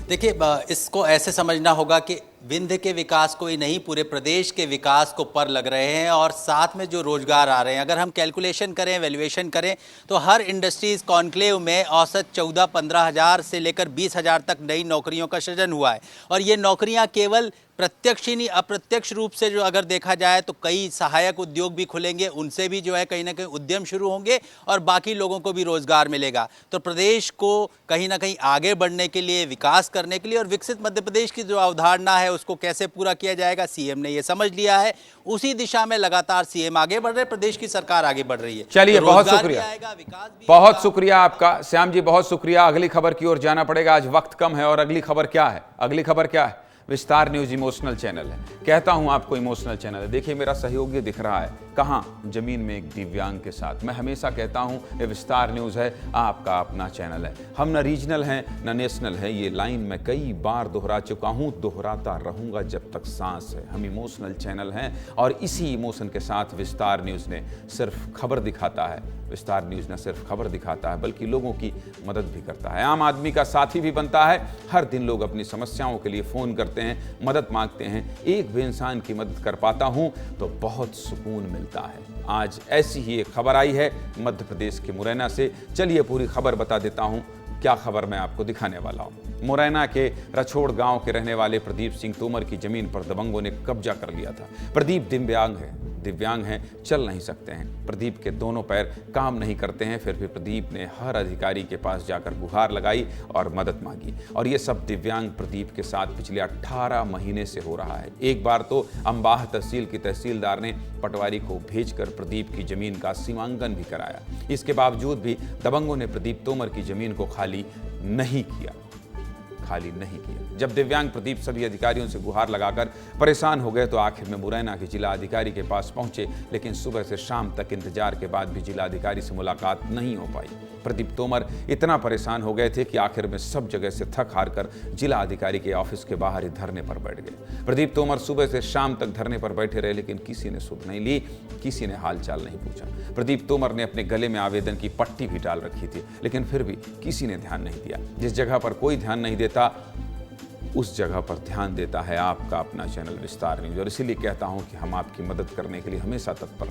देखिए, इसको ऐसे समझना होगा कि विंध्य के विकास को ही नहीं, पूरे प्रदेश के विकास को पर लग रहे हैं और साथ में जो रोजगार आ रहे हैं। अगर हम कैलकुलेशन करें, वैल्यूएशन करें तो हर इंडस्ट्रीज कॉन्क्लेव में औसत 14-15 हज़ार से लेकर 20 हज़ार तक नई नौकरियों का सृजन हुआ है। और ये नौकरियां केवल प्रत्यक्ष ही नहीं, अप्रत्यक्ष रूप से जो अगर देखा जाए तो कई सहायक उद्योग भी खुलेंगे, उनसे भी जो है कहीं ना कहीं उद्यम शुरू होंगे और बाकी लोगों को भी रोजगार मिलेगा। तो प्रदेश को कहीं ना कहीं आगे बढ़ने के लिए, विकास करने के लिए और विकसित मध्य प्रदेश की जो अवधारणा है उसको कैसे पूरा किया जाएगा, CM ने ये समझ लिया है। उसी दिशा में लगातार CM आगे बढ़ रहे, प्रदेश की सरकार आगे बढ़ रही है। चलिए, बहुत शुक्रिया आपका श्याम जी, बहुत शुक्रिया। अगली खबर की ओर जाना पड़ेगा, आज वक्त कम है। और अगली खबर क्या है? विस्तार न्यूज इमोशनल चैनल है। कहता हूं आपको इमोशनल चैनल है। देखिए, मेरा सहयोगी दिख रहा है कहाँ? जमीन में एक दिव्यांग के साथ। मैं हमेशा कहता हूं ये विस्तार न्यूज है, आपका अपना चैनल है। हम न रीजनल हैं न नेशनल है। ये लाइन मैं कई बार दोहरा चुका हूं, दोहराता रहूंगा जब तक सांस है। हम इमोशनल चैनल हैं और इसी इमोशन के साथ विस्तार न्यूज ने सिर्फ खबर दिखाता है। विस्तार न्यूज न सिर्फ खबर दिखाता है बल्कि लोगों की मदद भी करता है, आम आदमी का साथी भी बनता है। हर दिन लोग अपनी समस्याओं के लिए फोन करते हैं, मदद मांगते हैं। एक भी इंसान की मदद कर पाता हूं तो बहुत सुकून मिलता है। आज ऐसी ही एक खबर आई है मध्य प्रदेश के मुरैना से। चलिए पूरी खबर बता देता हूं। क्या खबर मैं आपको दिखाने वाला हूं। मुरैना के रछोड़ गांव के रहने वाले प्रदीप सिंह तोमर की जमीन पर दबंगों ने कब्जा कर लिया था। प्रदीप दिव्यांग हैं, चल नहीं सकते हैं। प्रदीप के दोनों पैर काम नहीं करते हैं। फिर भी प्रदीप ने हर अधिकारी के पास जाकर गुहार लगाई और मदद मांगी। और ये सब दिव्यांग प्रदीप के साथ पिछले 18 महीने से हो रहा है। एक बार तो अंबाह तहसील की तहसीलदार ने पटवारी को भेजकर प्रदीप की जमीन का सीमांकन भी कराया। इसके बावजूद भी दबंगों ने प्रदीप तोमर की जमीन को खाली नहीं किया। जब दिव्यांग प्रदीप सभी अधिकारियों से गुहार लगाकर परेशान हो गए तो आखिर में मुरैना के जिला अधिकारी के पास पहुंचे, लेकिन सुबह से शाम तक इंतजार के बाद भी जिला अधिकारी से मुलाकात नहीं हो पाई। प्रदीप तोमर इतना परेशान हो गए थे कि आखिर में सब जगह से थक हार कर जिला अधिकारी के ऑफिस के बाहर ही धरने पर बैठ गए। प्रदीप तोमर सुबह से शाम तक धरने पर बैठे रहे, लेकिन किसी ने सुध नहीं ली, किसी ने हालचाल नहीं पूछा। प्रदीप तोमर ने अपने गले में आवेदन की पट्टी भी डाल रखी थी, लेकिन फिर भी किसी ने ध्यान नहीं दिया। जिस जगह पर कोई ध्यान नहीं देता उस जगह पर ध्यान देता है आपका अपना चैनल विस्तार न्यूज। और इसीलिए कहता हूं कि हम आपकी मदद करने के लिए हमेशा तत्पर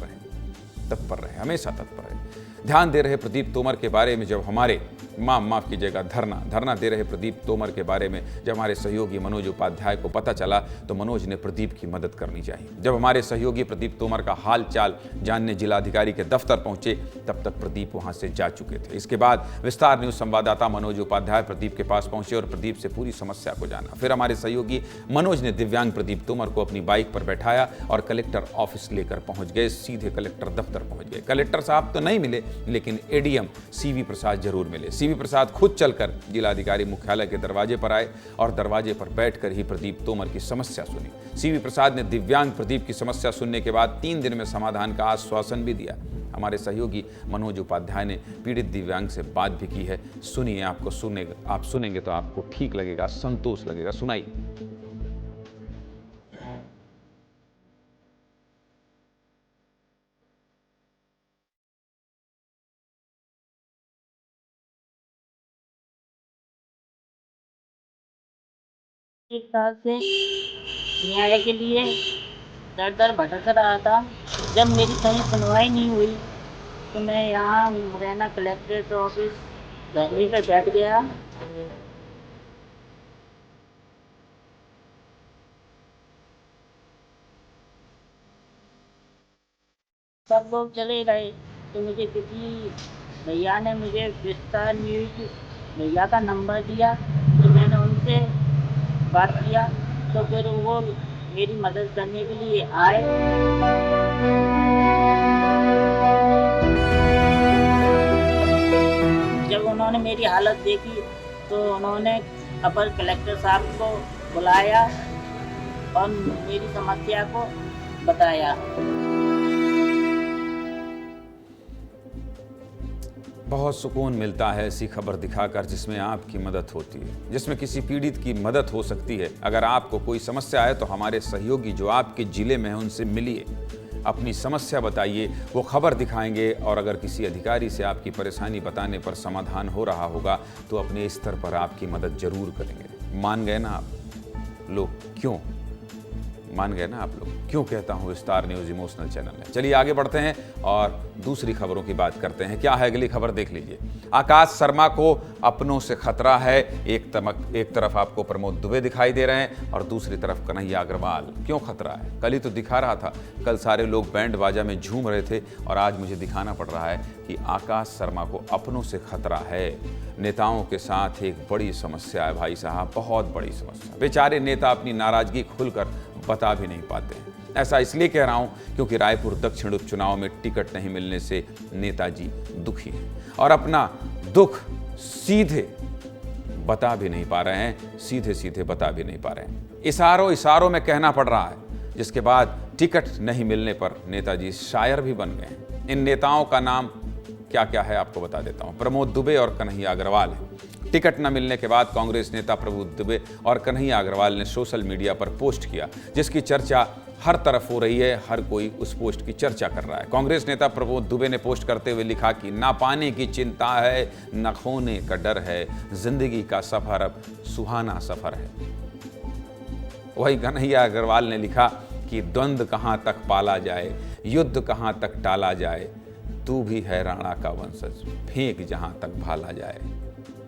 रहें, हमेशा तत्पर रहें। ध्यान दे रहे प्रदीप तोमर के बारे में जब हमारे माफ कीजिएगा धरना दे रहे प्रदीप तोमर के बारे में जब हमारे सहयोगी मनोज उपाध्याय को पता चला तो मनोज ने प्रदीप की मदद करनी चाहिए। जब हमारे सहयोगी प्रदीप तोमर का हाल चाल जानने जिलाधिकारी के दफ्तर पहुंचे तब तक प्रदीप वहां से जा चुके थे। इसके बाद विस्तार न्यूज संवाददाता मनोज उपाध्याय प्रदीप के पास पहुंचे और प्रदीप से पूरी समस्या को जाना। फिर हमारे सहयोगी मनोज ने दिव्यांग प्रदीप तोमर को अपनी बाइक पर बैठाया और कलेक्टर ऑफिस लेकर पहुंच गए। सीधे कलेक्टर दफ्तर पहुंच गए। कलेक्टर साहब तो नहीं मिले लेकिन एडीएम सीवी प्रसाद जरूर मिले। सीवी प्रसाद खुद चलकर जिलाधिकारी मुख्यालय के दरवाजे पर आए और दरवाजे पर बैठकर ही प्रदीप तोमर की समस्या सुनी। सीवी प्रसाद ने दिव्यांग प्रदीप की समस्या सुनने के बाद 3 दिन में समाधान का आश्वासन भी दिया। हमारे सहयोगी मनोज उपाध्याय ने पीड़ित दिव्यांग से बात भी की है। सुनिए, आप सुनेंगे तो आपको ठीक लगेगा, संतोष लगेगा। सुनाइए। एक साल से न्याय के लिए दर भटक रहा था। जब मेरी कहीं सुनवाई नहीं हुई तो मैं यहाँ मुरैना कलेक्ट्रेट ऑफिस धरने पर बैठ गया। सब लोग चले गए तो मुझे किसी भैया ने मुझे विस्तार न्यूज भैया का नंबर दिया तो मैंने उनसे बात किया तो फिर वो मेरी मदद करने के लिए आए। जब उन्होंने मेरी हालत देखी तो उन्होंने अपर कलेक्टर साहब को बुलाया और मेरी समस्या को बताया। बहुत सुकून मिलता है ऐसी खबर दिखाकर जिसमें आपकी मदद होती है, जिसमें किसी पीड़ित की मदद हो सकती है। अगर आपको कोई समस्या है तो हमारे सहयोगी जो आपके जिले में हैं उनसे मिलिए, अपनी समस्या बताइए, वो खबर दिखाएंगे। और अगर किसी अधिकारी से आपकी परेशानी बताने पर समाधान हो रहा होगा तो अपने स्तर पर आपकी मदद जरूर करेंगे। मान गए ना आप लोग? क्यों मान गए ना आप लोग? क्यों कहता हूँ स्टार न्यूज़ इमोशनल चैनल है। चलिए आगे बढ़ते हैं और दूसरी खबरों की बात करते हैं। क्या है अगली खबर, देख लीजिए। आकाश शर्मा को अपनों से खतरा है। एक तरफ आपको प्रमोद दुबे दिखाई दे रहे हैं और दूसरी तरफ कन्हैया अग्रवाल। क्यों खतरा है? कल ही तो दिखा रहा था, कल सारे लोग बैंड बाजा में झूम रहे थे और आज मुझे दिखाना पड़ रहा है कि आकाश शर्मा को अपनों से खतरा है। नेताओं के साथ एक बड़ी समस्या है भाई साहब, बहुत बड़ी समस्या। बेचारे नेता अपनी नाराजगी खुलकर बता भी नहीं पाते हैं। ऐसा इसलिए कह रहा हूं क्योंकि रायपुर दक्षिण उपचुनाव में टिकट नहीं मिलने से नेताजी दुखी हैं और अपना दुख सीधे बता भी नहीं पा रहे हैं, सीधे बता भी नहीं पा रहे हैं। इशारों में कहना पड़ रहा है, जिसके बाद टिकट नहीं मिलने पर नेताजी शायर भी बन गए हैं। इन नेताओं का नाम क्या है आपको बता देता हूं। प्रमोद दुबे और कन्हैया अग्रवाल है। टिकट न मिलने के बाद कांग्रेस नेता प्रमोद दुबे और कन्हैया अग्रवाल ने सोशल मीडिया पर पोस्ट किया, जिसकी चर्चा हर तरफ हो रही है। हर कोई उस पोस्ट की चर्चा कर रहा है। कांग्रेस नेता प्रमोद दुबे ने पोस्ट करते हुए लिखा कि ना पाने की चिंता है, न खोने का डर है, जिंदगी का सफर अब सुहाना सफर है। वही कन्हैया अग्रवाल ने लिखा कि द्वंद्व कहाँ तक पाला जाए, युद्ध कहाँ तक टाला जाए, तू भी है राणा का वंशज, फेंक जहां तक भाला जाए।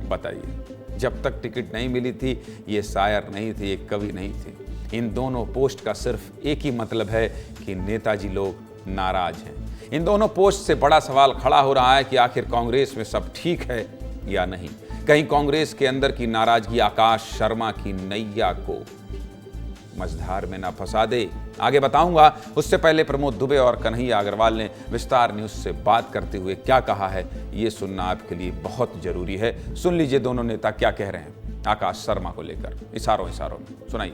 बताइए, जब तक टिकट नहीं मिली थी ये शायर नहीं थे, ये कवि नहीं थे। इन दोनों पोस्ट का सिर्फ एक ही मतलब है कि नेताजी लोग नाराज हैं। इन दोनों पोस्ट से बड़ा सवाल खड़ा हो रहा है कि आखिर कांग्रेस में सब ठीक है या नहीं। कहीं कांग्रेस के अंदर की नाराजगी आकाश शर्मा की नैया को मझधार में ना फंसा दे। आगे बताऊंगा, उससे पहले प्रमोद दुबे और कन्हैया अग्रवाल ने विस्तार न्यूज से बात करते हुए क्या कहा है, ये सुनना आपके लिए बहुत जरूरी है। सुन लीजिए दोनों नेता क्या कह रहे हैं आकाश शर्मा को लेकर, इशारों में। सुनाइए।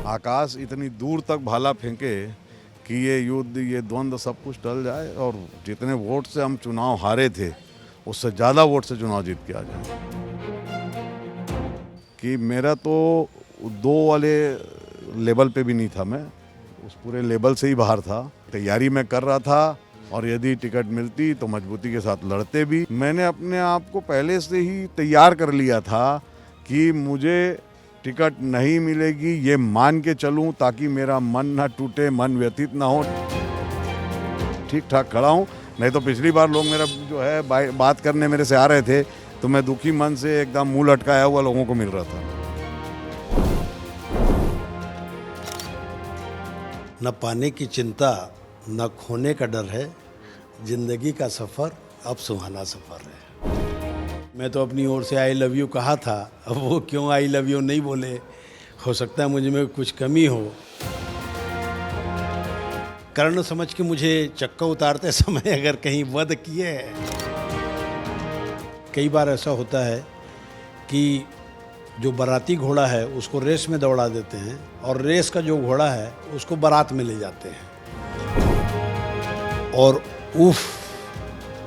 आकाश इतनी दूर तक भाला फेंके कि ये युद्ध, ये द्वंद्व सब कुछ टल जाए और जितने वोट से हम चुनाव हारे थे उससे ज़्यादा वोट से चुनाव जीत के आ जाए। कि मेरा तो 2 वाले लेवल पे भी नहीं था, मैं उस पूरे लेवल से ही बाहर था। तैयारी मैं कर रहा था और यदि टिकट मिलती तो मजबूती के साथ लड़ते भी। मैंने अपने आप को पहले से ही तैयार कर लिया था कि मुझे टिकट नहीं मिलेगी, ये मान के चलूं ताकि मेरा मन ना टूटे, मन व्यथित ना हो। ठीक ठाक खड़ा हूँ। नहीं तो पिछली बार लोग मेरा जो है बात करने मेरे से आ रहे थे तो मैं दुखी मन से एकदम मुंह लटकाया हुआ लोगों को मिल रहा था। न पाने की चिंता न खोने का डर है, जिंदगी का सफ़र अब सुहाना सफ़र है। मैं तो अपनी ओर से आई लव यू कहा था, अब वो क्यों आई लव यू नहीं बोले, हो सकता है मुझ में कुछ कमी हो। कर्ण समझ के मुझे चक्का उतारते समय अगर कहीं वध किए है। कई बार ऐसा होता है कि जो बाराती घोड़ा है उसको रेस में दौड़ा देते हैं और रेस का जो घोड़ा है उसको बारात में ले जाते हैं, और उफ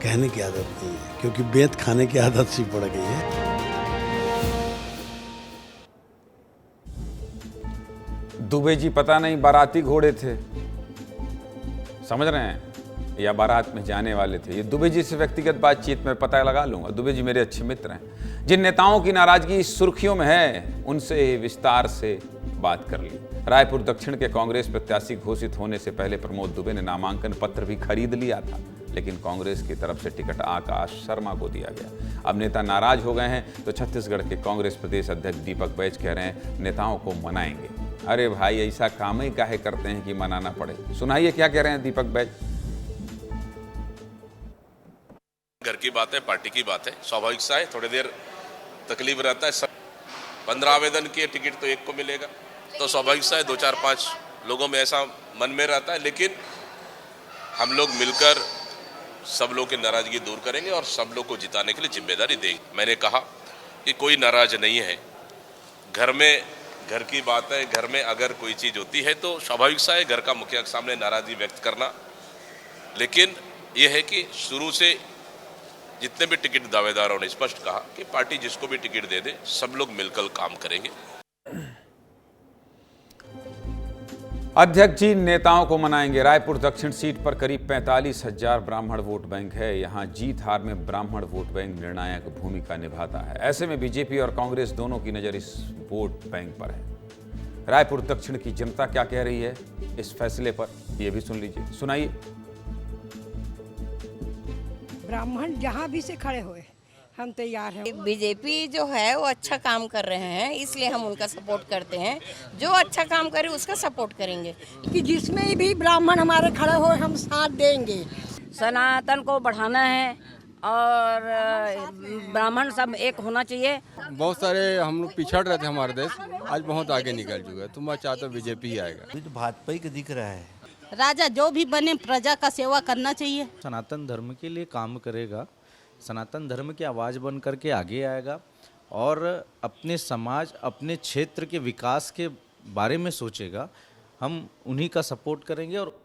कहने की आदत नहीं है, क्योंकि बेत खाने की आदत सी पड़ गई है। दुबे जी पता नहीं बाराती घोड़े थे, समझ रहे हैं, या बारात में जाने वाले थे। ये दुबे जी से व्यक्तिगत बातचीत में पता लगा लूंगा। दुबे जी मेरे अच्छे मित्र हैं। जिन नेताओं की नाराजगी सुर्खियों में है उनसे विस्तार से बात कर ली। रायपुर दक्षिण के कांग्रेस प्रत्याशी घोषित होने से पहले प्रमोद दुबे ने नामांकन पत्र भी खरीद लिया था, लेकिन कांग्रेस की तरफ से टिकट आकाश शर्मा को दिया गया। अब नेता नाराज हो गए हैं तो छत्तीसगढ़ के कांग्रेस प्रदेश अध्यक्ष दीपक बैज कह रहे हैं नेताओं को मनाएंगे। अरे भाई, ऐसा काम ही काहे करते हैं कि मनाना पड़े। सुनाइए क्या कह रहे हैं दीपक बैज। घर की बात है, पार्टी की बात है, स्वाभाविक सा है, थोड़ी देर तकलीफ रहता है। 15 आवेदन किए, टिकट तो एक को मिलेगा, तो स्वाभाविक सा है 2 4 5 लोगों में ऐसा मन में रहता है। लेकिन हम लोग मिलकर सब लोग की नाराजगी दूर करेंगे और सब लोग को जिताने के लिए जिम्मेदारी देंगे। मैंने कहा कि कोई नाराज नहीं है। घर की बात है, घर में अगर कोई चीज़ होती है तो स्वाभाविक सा है घर का मुखिया के सामने नाराजगी व्यक्त करना। लेकिन यह है कि शुरू से जितने भी टिकट दावेदारों ने स्पष्ट कहा कि पार्टी जिसको भी टिकट दे दे, सब लोग मिलकर काम करेंगे। अध्यक्ष जी नेताओं को मनाएंगे। रायपुर दक्षिण सीट पर करीब 45,000 ब्राह्मण वोट बैंक है। यहां जीत हार में ब्राह्मण वोट बैंक निर्णायक भूमिका निभाता है। ऐसे में बीजेपी और कांग्रेस दोनों की नजर इस वोट बैंक पर है। रायपुर दक्षिण की जनता क्या कह रही है इस फैसले पर, यह भी सुन लीजिए, सुनाइए। ब्राह्मण जहां भी से खड़े हुए हम तैयार हैं। बीजेपी जो है वो अच्छा काम कर रहे हैं, इसलिए हम उनका सपोर्ट करते हैं। जो अच्छा काम करे उसका सपोर्ट करेंगे, कि जिसमें भी ब्राह्मण हमारे खड़े हो हम साथ देंगे। सनातन को बढ़ाना है और ब्राह्मण सब एक होना चाहिए। बहुत सारे हम लोग पिछड़ रहे थे, हमारे देश आज बहुत आगे निकल चुका है। तुम चाहते हो बीजेपी ही आएगा, तो भाजपा ही का दिख रहा है। राजा जो भी बने प्रजा का सेवा करना चाहिए। सनातन धर्म के लिए काम करेगा, सनातन धर्म की आवाज़ बन करके आगे आएगा और अपने समाज, अपने क्षेत्र के विकास के बारे में सोचेगा। हम उन्हीं का सपोर्ट करेंगे। और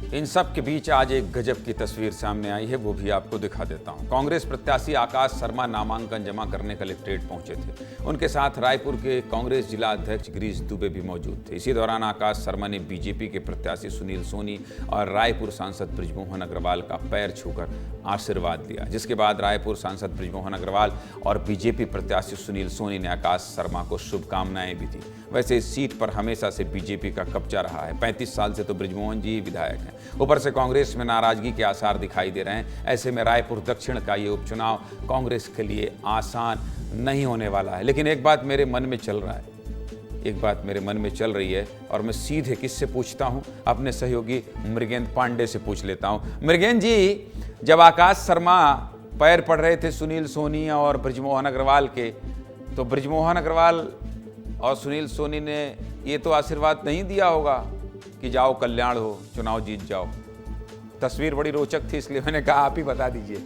इन सब के बीच आज एक गजब की तस्वीर सामने आई है, वो भी आपको दिखा देता हूं। कांग्रेस प्रत्याशी आकाश शर्मा नामांकन जमा करने कलेक्ट्रेट पहुंचे थे। उनके साथ रायपुर के कांग्रेस जिला अध्यक्ष गिरीश दुबे भी मौजूद थे। इसी दौरान आकाश शर्मा ने बीजेपी के प्रत्याशी सुनील सोनी और रायपुर सांसद बृजमोहन अग्रवाल का पैर छूकर आशीर्वाद लिया, जिसके बाद रायपुर सांसद बृजमोहन अग्रवाल और बीजेपी प्रत्याशी सुनील सोनी ने आकाश शर्मा को शुभकामनाएं भी दी। वैसे इस सीट पर हमेशा से बीजेपी का कब्जा रहा है। 35 साल से तो बृजमोहन जी विधायक हैं। ऊपर से कांग्रेस में नाराजगी के आसार दिखाई दे रहे हैं। ऐसे में रायपुर दक्षिण का ये उपचुनाव कांग्रेस के लिए आसान नहीं होने वाला है। लेकिन एक बात मेरे मन में चल रही है और मैं सीधे किससे पूछता हूं, अपने सहयोगी मृगेंद्र पांडे से पूछ लेता हूं। मृगेंद्र जी, जब आकाश शर्मा पैर पड़ रहे थे सुनील सोनी और बृजमोहन अग्रवाल के, तो बृजमोहन अग्रवाल और सुनील सोनी ने ये तो आशीर्वाद नहीं दिया होगा कि जाओ कल्याण हो, चुनाव जीत जाओ। तस्वीर बड़ी रोचक थी, इसलिए मैंने कहा आप ही बता दीजिए।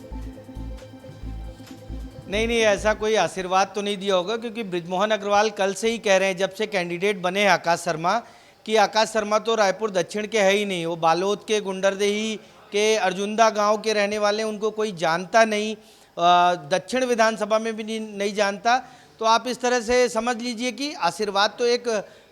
नहीं, ऐसा कोई आशीर्वाद तो नहीं दिया होगा, क्योंकि बृजमोहन अग्रवाल कल से ही कह रहे हैं, जब से कैंडिडेट बने हैं आकाश शर्मा, कि आकाश शर्मा तो रायपुर दक्षिण के है ही नहीं। वो बालोद के, गुंडरदेही के, अर्जुंदा गांव के रहने वाले, उनको कोई जानता नहीं, दक्षिण विधानसभा में भी नहीं जानता। तो आप इस तरह से समझ लीजिए कि आशीर्वाद तो एक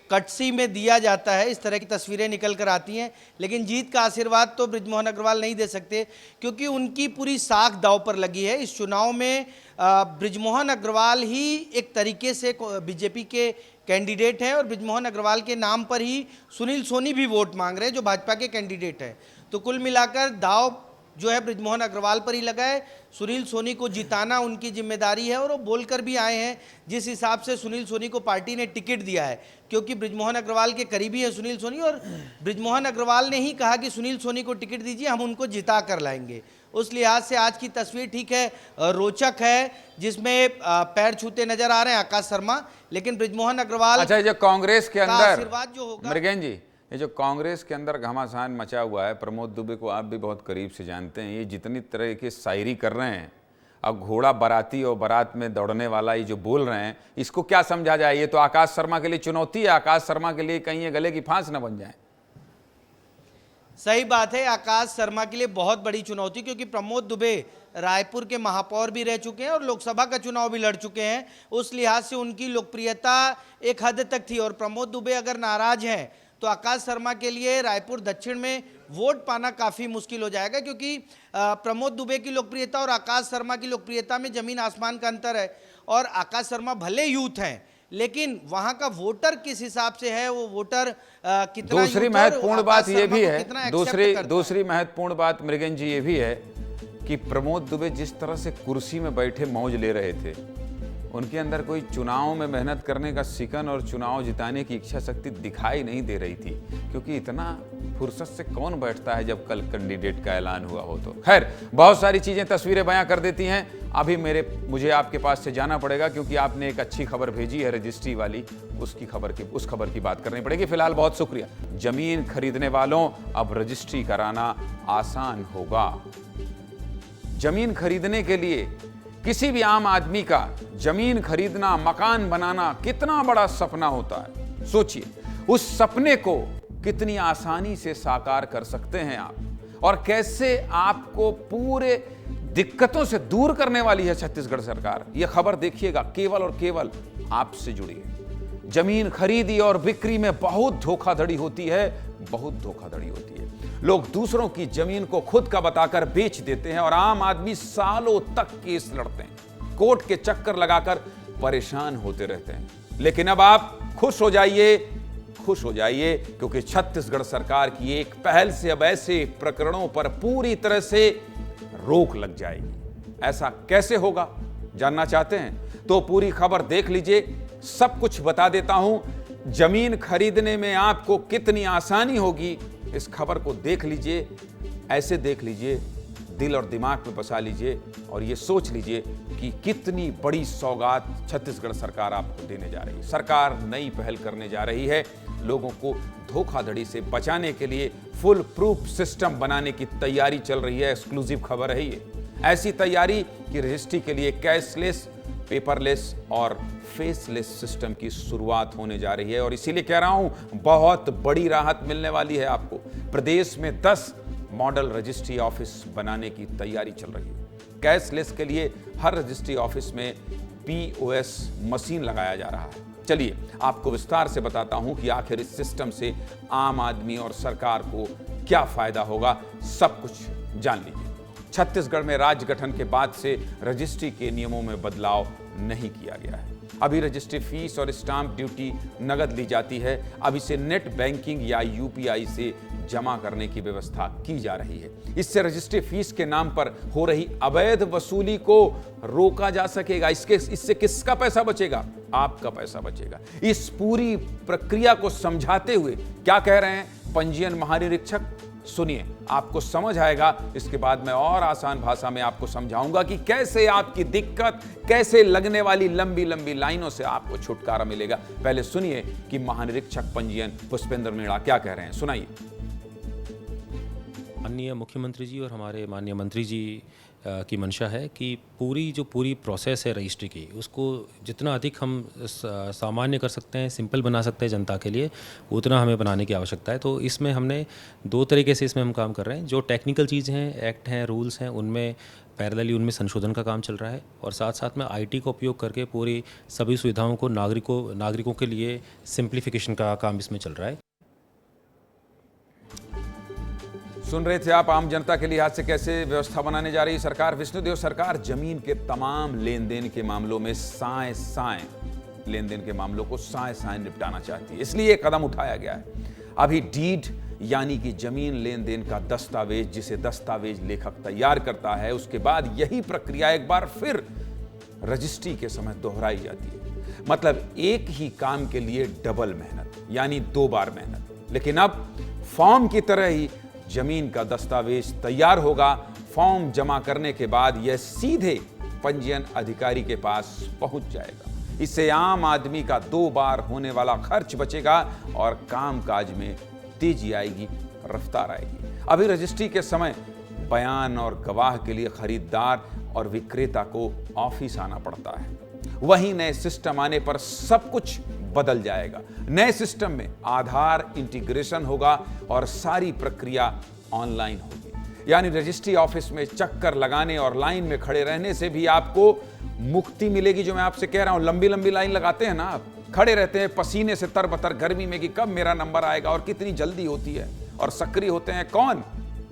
कटसी में दिया जाता है, इस तरह की तस्वीरें निकल कर आती हैं। लेकिन जीत का आशीर्वाद तो बृजमोहन अग्रवाल नहीं दे सकते, क्योंकि उनकी पूरी साख दांव पर लगी है। इस चुनाव में बृजमोहन अग्रवाल ही एक तरीके से बीजेपी के कैंडिडेट हैं और बृजमोहन अग्रवाल के नाम पर ही सुनील सोनी भी वोट मांग रहे हैं जो भाजपा के कैंडिडेट हैं। तो कुल मिलाकर दाव जो है बृजमोहन अग्रवाल पर ही लगा है। सुनील सोनी को जिताना उनकी जिम्मेदारी है और वो बोलकर भी आए हैं जिस हिसाब से सुनील सोनी को पार्टी ने टिकट दिया है, क्योंकि बृजमोहन अग्रवाल के करीबी है सुनील सोनी और बृजमोहन अग्रवाल ने ही कहा कि सुनील सोनी को टिकट दीजिए, हम उनको जिता कर लाएंगे। उस लिहाज से आज की तस्वीर ठीक है, रोचक है, जिसमें पैर छूते नजर आ रहे हैं आकाश शर्मा, लेकिन बृजमोहन अग्रवाल अच्छा, जो कांग्रेस के अंदर आशीर्वाद जो होगा। मृगेन जी, ये जो कांग्रेस के अंदर घमासान मचा हुआ है, प्रमोद दुबे को आप भी बहुत करीब से जानते हैं, ये जितनी तरह की शायरी कर रहे हैं, अब घोड़ा बाराती और बारात में दौड़ने वाला ये जो बोल रहे हैं, इसको क्या समझा जाए? ये तो आकाश शर्मा के लिए चुनौती है, आकाश शर्मा के लिए कहीं ये गले की फांस न बन जाए। सही बात है, आकाश शर्मा के लिए बहुत बड़ी चुनौती, क्योंकि प्रमोद दुबे रायपुर के महापौर भी रह चुके हैं और लोकसभा का चुनाव भी लड़ चुके हैं। उस लिहाज से उनकी लोकप्रियता एक हद तक थी और प्रमोद दुबे अगर नाराज हैं तो आकाश शर्मा के लिए रायपुर दक्षिण में वोट पाना काफ़ी मुश्किल हो जाएगा, क्योंकि प्रमोद दुबे की लोकप्रियता और आकाश शर्मा की लोकप्रियता में ज़मीन आसमान का अंतर है। और आकाश शर्मा भले यूथ हैं, लेकिन वहाँ का वोटर किस हिसाब से है, वो वोटर कितना। दूसरी महत्वपूर्ण बात ये भी है, दूसरी महत्वपूर्ण बात मृगेन जी ये भी है कि प्रमोद दुबे जिस तरह से कुर्सी में बैठे मौज ले रहे थे, उनके अंदर कोई चुनाव में मेहनत करने का सिकन और चुनाव जिताने की इच्छा शक्ति दिखाई नहीं दे रही थी, क्योंकि इतना फुर्सत से कौन बैठता है जब कल कैंडिडेट का ऐलान हुआ हो। तो खैर, बहुत सारी चीजें तस्वीरें बयां कर देती हैं। अभी मुझे आपके पास से जाना पड़ेगा, क्योंकि आपने एक अच्छी खबर भेजी है रजिस्ट्री वाली, उस खबर की बात करनी पड़ेगी। फिलहाल बहुत शुक्रिया। जमीन खरीदने वालों, अब रजिस्ट्री कराना आसान होगा। जमीन खरीदने के लिए किसी भी आम आदमी का जमीन खरीदना, मकान बनाना कितना बड़ा सपना होता है। सोचिए, उस सपने को कितनी आसानी से साकार कर सकते हैं आप, और कैसे आपको पूरे दिक्कतों से दूर करने वाली है छत्तीसगढ़ सरकार। यह खबर देखिएगा, केवल और केवल आपसे जुड़ी है। जमीन खरीदी और बिक्री में बहुत धोखाधड़ी होती है, बहुत धोखाधड़ी होती है। लोग दूसरों की जमीन को खुद का बताकर बेच देते हैं और आम आदमी सालों तक केस लड़ते हैं, कोर्ट के चक्कर लगाकर परेशान होते रहते हैं। लेकिन अब आप खुश हो जाइए, क्योंकि छत्तीसगढ़ सरकार की एक पहल से अब ऐसे प्रकरणों पर पूरी तरह से रोक लग जाएगी। ऐसा कैसे होगा, जानना चाहते हैं तो पूरी खबर देख लीजिए, सब कुछ बता देता हूं। जमीन खरीदने में आपको कितनी आसानी होगी, इस खबर को देख लीजिए, ऐसे देख लीजिए, दिल और दिमाग में बसा लीजिए और ये सोच लीजिए कि कितनी बड़ी सौगात छत्तीसगढ़ सरकार आपको देने जा रही है। सरकार नई पहल करने जा रही है, लोगों को धोखाधड़ी से बचाने के लिए फुल प्रूफ सिस्टम बनाने की तैयारी चल रही है। एक्सक्लूसिव खबर है ये, ऐसी तैयारी कि रजिस्ट्री के लिए कैशलेस, पेपरलेस और फेसलेस सिस्टम की शुरुआत होने जा रही है। और इसीलिए कह रहा हूं, बहुत बड़ी राहत मिलने वाली है आपको। प्रदेश में 10 मॉडल रजिस्ट्री ऑफिस बनाने की तैयारी चल रही है। कैशलेस के लिए हर रजिस्ट्री ऑफिस में POS मशीन लगाया जा रहा है। चलिए आपको विस्तार से बताता हूं कि आखिर इस सिस्टम से आम आदमी और सरकार को क्या फायदा होगा, सब कुछ जान लीजिए। छत्तीसगढ़ में राज्य गठन के बाद से रजिस्ट्री के नियमों में बदलाव नहीं किया गया है। अभी रजिस्ट्री फीस और स्टाम्प ड्यूटी नगद ली जाती है। अब इसे नेट बैंकिंग या UPI से जमा करने की व्यवस्था की जा रही है। इससे रजिस्ट्री फीस के नाम पर हो रही अवैध वसूली को रोका जा सकेगा। इससे किसका पैसा बचेगा? आपका पैसा बचेगा। इस पूरी प्रक्रिया को समझाते हुए क्या कह रहे हैं पंजीयन महानिरीक्षक, सुनिए, आपको समझ आएगा। इसके बाद मैं और आसान भाषा में आपको समझाऊंगा कि कैसे आपकी दिक्कत, कैसे लगने वाली लंबी लंबी लाइनों से आपको छुटकारा मिलेगा। पहले सुनिए कि महानिरीक्षक पंजीयन पुष्पेंद्र मीणा क्या कह रहे हैं, सुनाइए। माननीय मुख्यमंत्री जी और हमारे माननीय मंत्री जी की मंशा है कि पूरी प्रोसेस है रजिस्ट्री की, उसको जितना अधिक हम सामान्य कर सकते हैं, सिंपल बना सकते हैं जनता के लिए, उतना हमें बनाने की आवश्यकता है। तो इसमें हमने 2 तरीके से इसमें हम काम कर रहे हैं। जो टेक्निकल चीज़ें हैं, एक्ट हैं, रूल्स हैं, उनमें पैरेलली उनमें संशोधन का काम चल रहा है और साथ साथ में IT का उपयोग करके पूरी सभी सुविधाओं को नागरिकों के लिए सिंप्लीफिकेशन का काम इसमें चल रहा है। सुन रहे थे आप आम जनता के लिहाज से कैसे व्यवस्था बनाने जा रही है सरकार। विष्णुदेव सरकार जमीन के तमाम लेन देन के मामलों में साएं लेन देन के मामलों को साए साए निपटाना चाहती है, इसलिए एक कदम उठाया गया है। अभी डीड यानी कि जमीन लेन देन का दस्तावेज, जिसे दस्तावेज लेखक तैयार करता है, उसके बाद यही प्रक्रिया एक बार फिर रजिस्ट्री के समय दोहराई जाती है। मतलब एक ही काम के लिए डबल मेहनत, यानी 2 बार मेहनत। लेकिन अब फॉर्म की तरह ही जमीन का दस्तावेज तैयार होगा। फॉर्म जमा करने के बाद यह सीधे पंजीयन अधिकारी के पास पहुंच जाएगा। इससे आम आदमी का 2 बार होने वाला खर्च बचेगा और कामकाज में तेजी आएगी, रफ्तार आएगी। अभी रजिस्ट्री के समय बयान और गवाह के लिए खरीदार और विक्रेता को ऑफिस आना पड़ता है। वहीं नए सिस्टम आने पर सब कुछ बदल जाएगा। नए सिस्टम में आधार इंटीग्रेशन होगा और सारी प्रक्रिया ऑनलाइन होगी। यानी रजिस्ट्री ऑफिस में चक्कर लगाने और लाइन में खड़े रहने से भी आपको मुक्ति मिलेगी। जो मैं आपसे कह रहा हूं, लंबी लंबी लाइन लगाते हैं ना आप, खड़े रहते हैं पसीने से तरबतर गर्मी में कि कब मेरा नंबर आएगा और कितनी जल्दी होती है। और सक्रिय होते हैं कौन?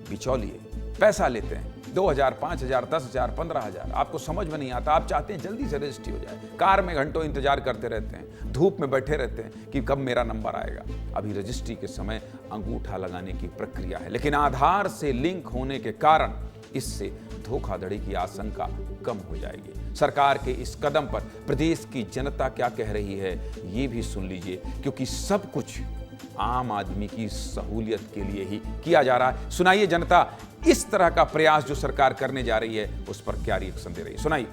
बिचौलिए। पैसा लेते हैं 2000, 5000, 10,000, 15,000। आपको समझ में नहीं आता, आप चाहते हैं जल्दी से रजिस्ट्री हो जाए। कार में घंटों इंतजार करते रहते हैं, धूप में बैठे रहते हैं कि कब मेरा नंबर आएगा। अभी रजिस्ट्री के समय अंगूठा लगाने की प्रक्रिया है, लेकिन आधार से लिंक होने के कारण इससे धोखाधड़ी की आशंका कम हो जाएगी। सरकार के इस कदम पर प्रदेश की जनता क्या कह रही है, ये भी सुन लीजिए, क्योंकि सब कुछ आम आदमी की सहूलियत के लिए ही किया जा रहा है। सुनाइए जनता इस तरह का प्रयास जो सरकार करने जा रही है, उस पर क्या रिएक्शन दे रही है, सुनाइए।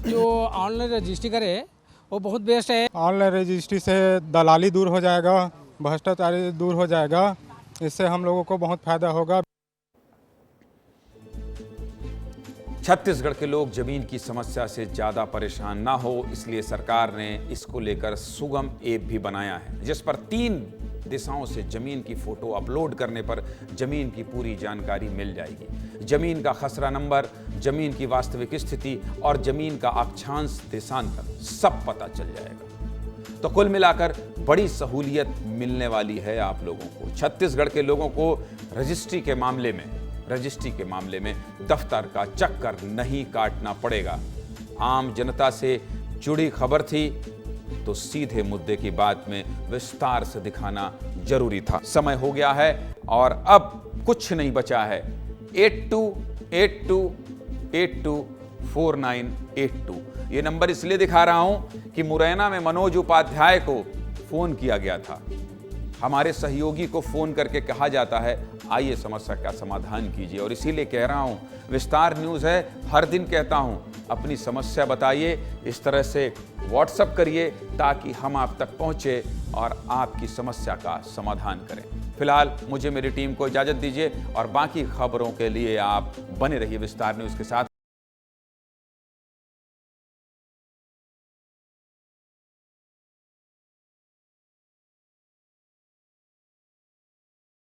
जो ऑनलाइन रजिस्ट्री करे वो बहुत बेस्ट है। ऑनलाइन रजिस्ट्री से दलाली दूर हो जाएगा, भ्रष्टाचारी दूर हो जाएगा, इससे हम लोगों को बहुत फायदा होगा। छत्तीसगढ़ के लोग जमीन की समस्या से ज्यादा परेशान ना हो, इसलिए सरकार ने इसको लेकर सुगम ऐप भी बनाया है, जिस पर 3 दिशाओं से जमीन की फोटो अपलोड करने पर जमीन की पूरी जानकारी मिल जाएगी। जमीन का खसरा नंबर, जमीन की वास्तविक स्थिति और जमीन का अक्षांश देशांतर सब पता चल जाएगा। तो कुल मिलाकर बड़ी सहूलियत मिलने वाली है आप लोगों को। छत्तीसगढ़ के लोगों को रजिस्ट्री के मामले में दफ्तर का चक्कर नहीं काटना पड़ेगा। आम जनता से जुड़ी खबर थी तो सीधे मुद्दे की बात में विस्तार से दिखाना जरूरी था। समय हो गया है और अब कुछ नहीं बचा है। 8282824982 ये नंबर इसलिए दिखा रहा हूं कि मुरैना में मनोज उपाध्याय को फोन किया गया था। हमारे सहयोगी को फोन करके कहा जाता है आइए समस्या का समाधान कीजिए, और इसीलिए कह रहा हूं विस्तार न्यूज़ है, हर दिन कहता हूं अपनी समस्या बताइए, इस तरह से व्हाट्सएप करिए ताकि हम आप तक पहुंचे और आपकी समस्या का समाधान करें। फिलहाल मुझे मेरी टीम को इजाज़त दीजिए और बाकी खबरों के लिए आप बने रहिए विस्तार न्यूज़ के साथ।